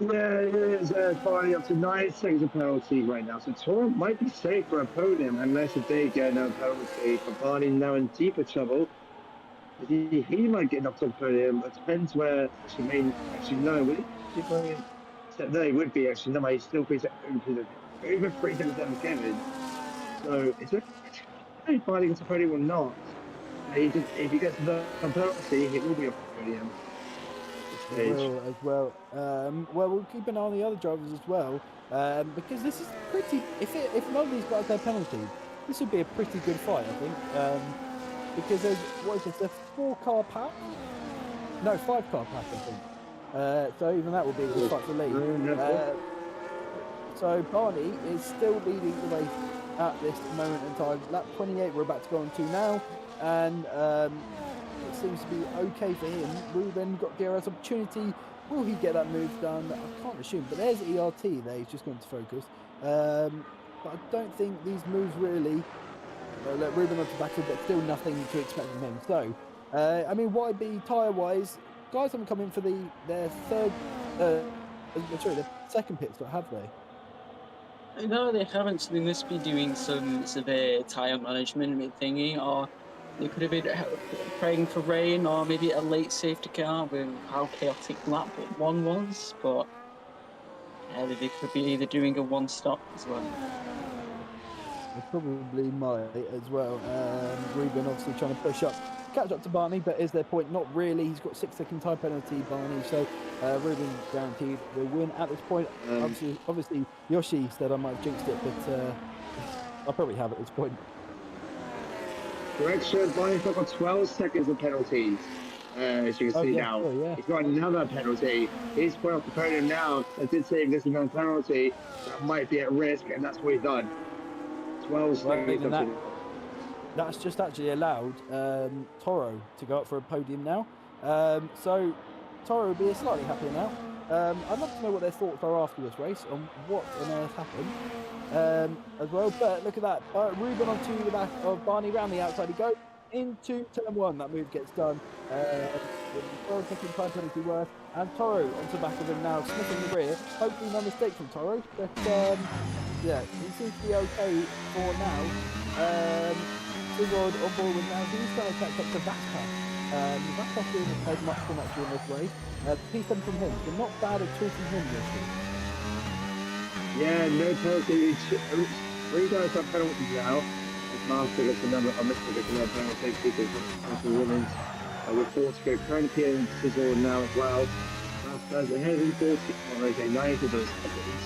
Yeah, it is Barney up to 9 seconds of penalty right now. So Toro might be safe for a podium unless they get no penalty. But Barney now in deeper trouble. He might get knocked off the podium. It depends where Shemaine actually no. Would he? No, he would be actually. No, he's still over 3 seconds down Kevin. So it's really Barney gets a podium or not. If he gets the penalty, he will be off the podium. As well. Well, we'll keep an eye on the other drivers as well, because this is pretty. If none of these guys have penalties, this would be a pretty good fight, I think. Because there's a 4-car pack? No, 5-car pack, I think. So even that will be a good fight for lead. So Barney is still leading the race at this moment in time. Lap 28, we're about to go on to now, and it seems to be okay for him. Ruben got Guerrero's opportunity. Will he get that move done? I can't assume, but there's ERT there. He's just going to focus. But I don't think these moves really let Ruben onto the back, but still nothing to expect from him. So, I mean, YB tyre-wise, guys haven't come in for their second pit stop, have they? No, they haven't. So they must be doing some severe tyre management thingy, or they could have been praying for rain, or maybe a late safety car with how chaotic lap 1 was. But they could be either doing a 1-stop as well. They probably might as well. Ruben obviously trying to catch up to Barney, but is their point? Not really. He's got 6-second time penalty, Barney, so Ruben guaranteed the win at this point. Obviously, Yoshi said I might have jinxed it, but I'll probably have at this point. Correction, Barney's got 12 seconds of penalties. As you can see now. Sure, yeah. He's got another penalty. He's put off the podium now. I did say if there's another penalty, that might be at risk, and that's what he's done. 12 seconds. That's just actually allowed Toro to go up for a podium now. So Toro will be slightly happier now. I'd love to know what their thoughts are after this race on what on earth happened as well. But look at that. Ruben onto the back of Barney, round the outside he goes into turn 1. That move gets done. 12 second time penalty worth. And Toro onto the back of him now, sniffing the rear. Hopefully no mistake from Toro. But yeah, he seems to be okay for now. Sigurd on board with now. He's trying to catch up to Vasquez. Vasquez didn't take much too much in this race. P7 from him, so not bad at all from him this week. Yeah, no penalty. 3 guys have penalties now. Master gets another, Mr. gets another penalty because of the women's with 40 Cranky and Sizzle now as well. Master's ahead in 40, well, okay, 90 of those penalties.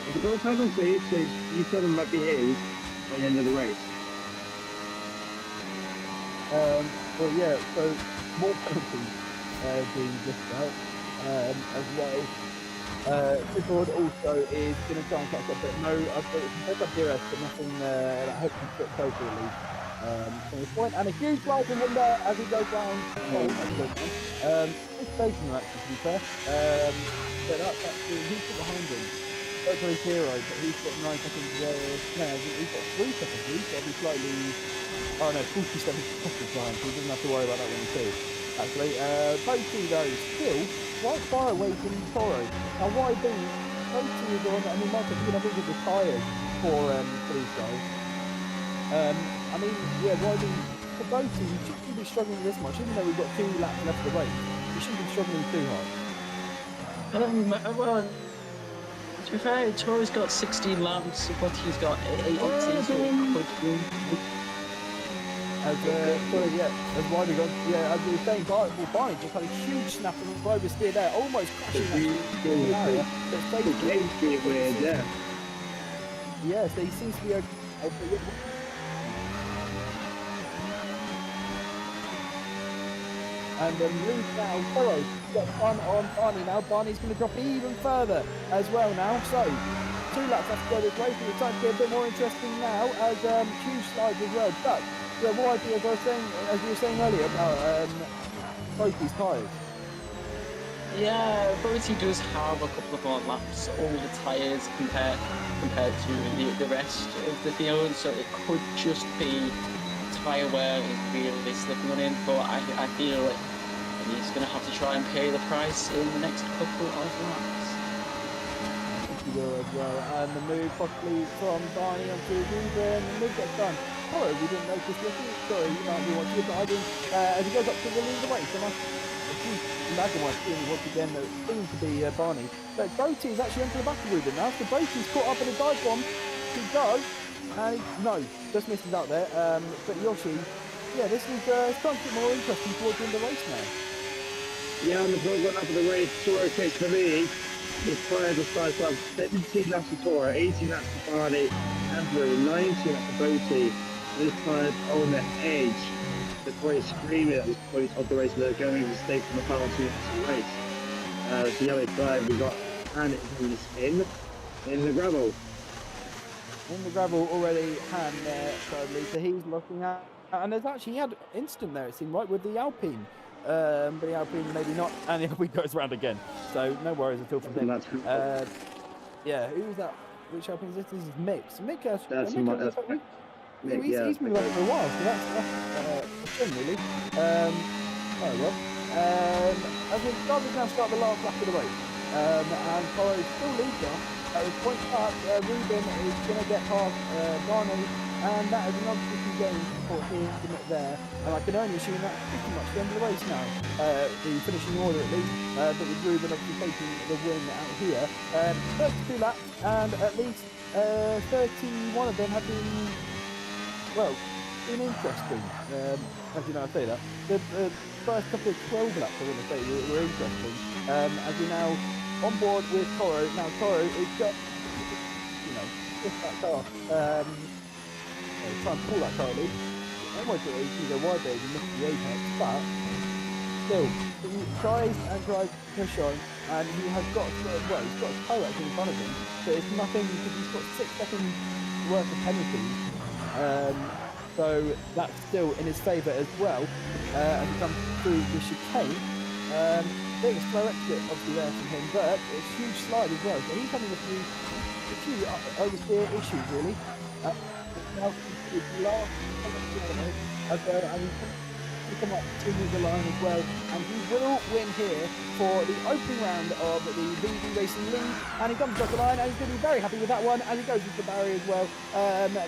If it's a penalty, so you tell them might be his by the end of the race. Well, yeah, so more penalties being dished out as well. Sigurd also is going to try and catch up, but no, I've got up DRS, but nothing that I hope can fit closer at least. From this point, and a huge rise in him there as he goes down. It's stationary actually, to be fair. But that's actually, he's put behind him. That's his hero, but he's got 9 seconds there. No, he's got 3 seconds, so I'll be slightly. Oh no, 47 seconds behind, so he doesn't have to worry about that one too. Actually, both two though still quite far away from Toro. Now why be both two is on, I mean Michael, you're gonna visit the tyres for these guys. I mean, yeah, why be for both two, you shouldn't be struggling this much, even though we've got 2 laps left of the race. You shouldn't be struggling too hard. Well, to be fair, Toro's got 16 laps, but he's got 8 as Wiley goes, yeah, as we were saying, Barney just had a huge snap of the oversteer there, almost crashing that area. But weird, yeah. Yeah, so he seems to be okay. And lead now, Toro got fun on Barney now. Barney's going to drop even further as well now. So 2 laps left to go this race, and it's starting to get a bit more interesting now as huge slides as well. But yeah, what I do, as we were saying earlier about both these tyres. Yeah, but he does have a couple of more laps, all the tyres compared to the rest of the field, so it could just be tyre wear is really slipping on him. But I feel like he's going to have to try and pay the price in the next couple of laps. As well, and the move possibly from Barney onto Ruben, and the move gets done. Oh, we didn't notice this. Sorry, you might be watching it, but I didn't. As he goes up to the lead of the race, and I imagine why once again that it seems to be Barney. But Boaty is actually onto the back of Ruben now, so Boaty's caught up in a dive bomb. He does, and no, just misses out there. But Yoshi, yeah, this is starting to get more interesting towards the end of the race now. Yeah, on the front one up of the race, Toro takes the lead. His tyres are starting to have 17 laps to Toro, 18 laps to Barney, and 19 laps to Boaty. This tyre's on the edge. The boy is screaming at this point of the race, and they're going to stay from the penalty to the race. The yellow tyre we got, and it's in the gravel. In the gravel already, Han there, sadly, so he's looking at, and there's actually, he had instant there, it seemed right, with the Alpine. But the Alpine maybe not, and the Alpine goes round again. So no worries at all from him. Yeah, who's that? Which Alpine is this? This is Mick. So Mick, he's been running for a while, so that's a shame really. Oh well. As we now start the last lap of the race, and Toro still leads us. At this point, Ruben is going to get past Barney. And that is another 50 games for him there. And I can only assume that's pretty much the end of the race now. The finishing order at least. But with Ruben obviously taking the win out here. 32 laps and at least 31 of them have been, well, been interesting. As you know, I say that. The first couple of 12 laps, I want to say, were interesting. As we're now on board with Toro. Now Toro is just, just that car. Try and pull that car lead. Almost thought he could go wide there and miss the apex, but still, he tries to push on, and he has got, well, he's got his toe actually in front of him, so it's nothing, because he's got 6 seconds worth of penalties, so that's still in his favour as well, as he comes through the chicane. bit of a slow exit, obviously, there from him, but it's a huge slide as well. So he's having a few oversteer issues, really. Now, the last as well, and he's come up to the line as well, and he will win here for the opening round of the VD Racing League, and he comes across the line, and he's going to be very happy with that one as he goes into the barrier as well.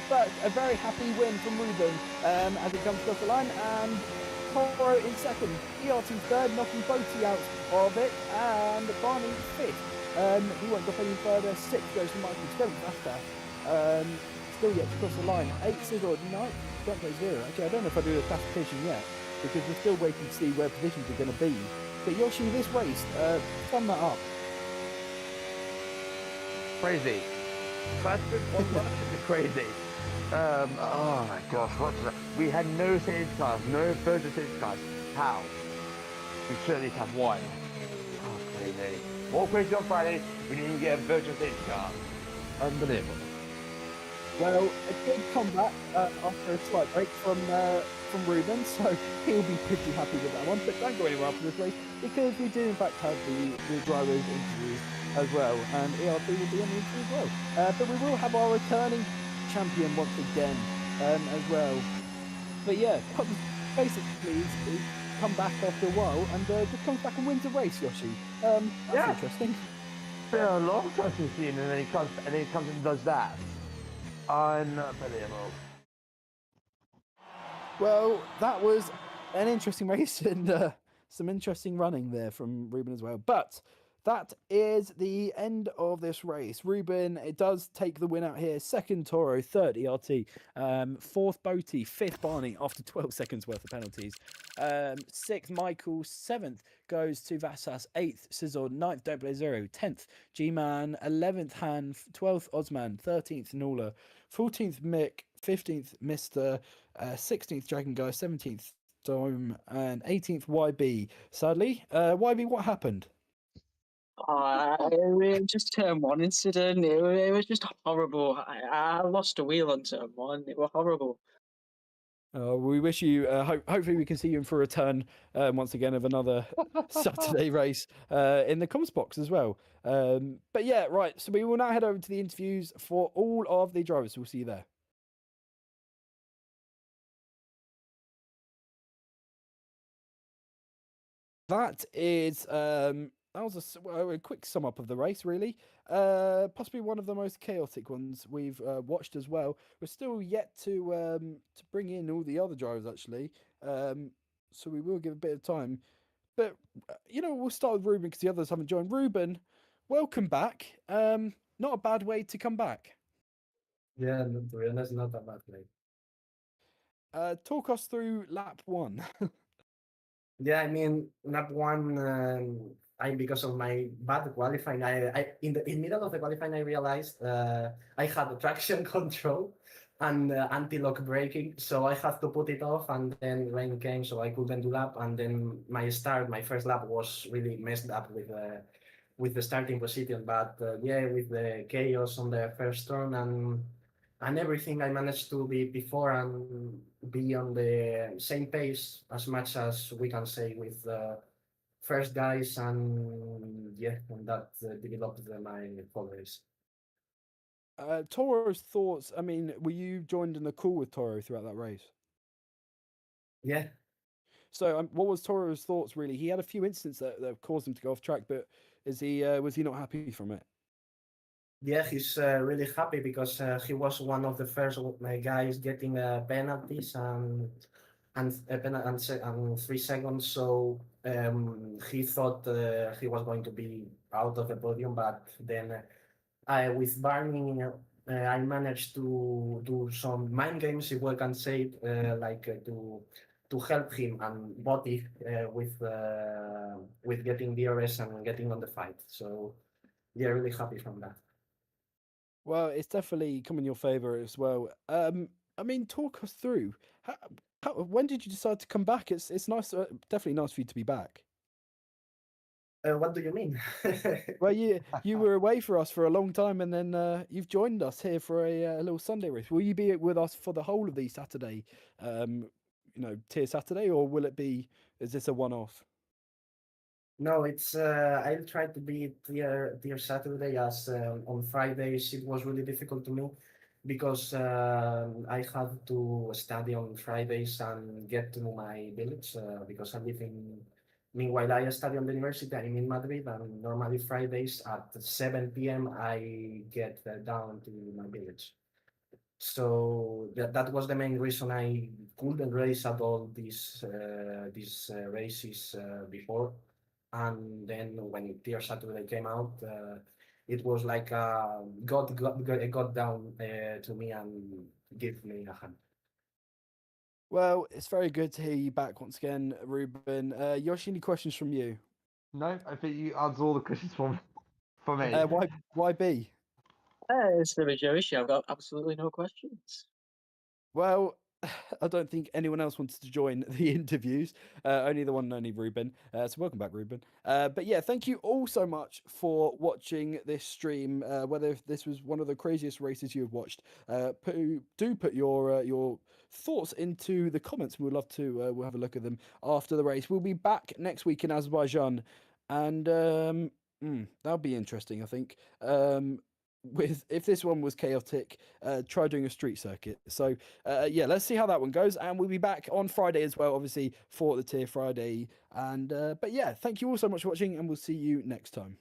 But a very happy win from Ruben as he comes across the line, and Toro in second, ERT third, knocking Boaty out of it, and Barney fifth. He won't go any further. Sixth goes to Michael, seventh after. Still yet to cross the line. 8th Sizzle, 9th, don't play 0. Actually, I don't know if I do the classification yet, because we're still waiting to see where positions are going to be. But Yoshi, this race, sum that up. Crazy. First one is crazy. Oh my gosh, what was that? We had no stage cars, no virtual stage cars. How? We should at least have one. Oh, crazy. More crazy on Friday, we didn't even get a virtual stage car. Unbelievable. Well, a good comeback after a slight break from Ruben, so he'll be pretty happy with that one. But don't go anywhere after this race, because we do in fact have the drivers' interviews as well, and ERP will be on the interview as well. But we will have our returning champion once again as well. But yeah, basically he's come back after a while and just comes back and wins a race, Yoshi. That's interesting. It's been a long time since we've seen, and then he comes and does that. Unbelievable. Well, that was an interesting race and some interesting running there from Ruben as well. But that is the end of this race. Ruben, it does take the win out here. Second, Toro. Third, ERT. Fourth, Boaty. Fifth, Barney, after 12 seconds worth of penalties. Sixth, Michael. Seventh goes to Vassas. Eighth, Sizzle. Ninth, Don't Play Zero. 10th, G-Man. 11th, Han. 12th, Ozman. 13th, Imola. 14th, Mick. 15th, Mr. 16th, Dragon Guy. 17th, Dome. And 18th, YB. Sadly, YB, what happened? It was just turn one incident. It was just horrible. I lost a wheel on turn one. It was horrible. We wish you. Hopefully, we can see you in for a return once again of another Saturday race in the comms box as well. But yeah, right. So we will now head over to the interviews for all of the drivers. We'll see you there. That is that was a quick sum up of the race, really. Possibly one of the most chaotic ones we've watched as well. We're still yet to bring in all the other drivers actually, so we will give a bit of time. But we'll start with Ruben because the others haven't joined. Ruben, welcome back. Not a bad way to come back. Yeah, to be honest, not a bad way. Talk us through lap one. Yeah, I mean, lap one, because of my bad qualifying, I in the middle of the qualifying, I realized I had the traction control and anti-lock braking, so I had to put it off, and then rain came, so I couldn't do lap, and then my first lap was really messed up with the starting position, but yeah, with the chaos on the first turn and everything, I managed to be before and be on the same pace as much as we can say with first guys, and yeah, and that developed my whole race. Toro's thoughts. I mean, were you joined in the call with Toro throughout that race? Yeah. So, what was Toro's thoughts? Really, he had a few incidents that caused him to go off track, but was he not happy from it? Yeah, he's really happy because he was one of the first guys getting penalties and 3 seconds. So he thought he was going to be out of the podium, but then with Barney, I managed to do some mind games, if we can say it, to help him and Botti with getting DRS and getting on the fight. So yeah, really happy from that. Well, it's definitely come in your favor as well. I mean, talk us through when did you decide to come back? It's nice, definitely nice for you to be back. What do you mean? Well, you were away for us for a long time, and then you've joined us here for a little Sunday race. Will you be with us for the whole of the Saturday, tier Saturday, or will it be? Is this a one-off? No, it's I'll try to be tier Saturday as on Fridays it was really difficult to me because I had to study on Fridays and get to my village because I live in. Meanwhile, I study on the university. I'm in Madrid, and normally Fridays at 7 p.m. I get down to my village. So that was the main reason I couldn't race at all these races before. And then when Tier Saturday came out, it was like got down to me and give me a hand. Well, it's very good to hear you back once again, Ruben. Yoshi, any questions from you? No, I think you answered all the questions for me. Why B? It's for Joshi. I've got absolutely no questions. Well, I don't think anyone else wanted to join the interviews. Only the one and only Ruben. So welcome back, Ruben. But yeah, thank you all so much for watching this stream. Whether this was one of the craziest races you have watched, do put your thoughts into the comments. We'd love to. We'll have a look at them after the race. We'll be back next week in Azerbaijan, and that'll be interesting. I think. If this one was chaotic, try doing a street circuit. So yeah, let's see how that one goes, and we'll be back on Friday as well, obviously for the Tier Friday. And but yeah, thank you all so much for watching, and we'll see you next time.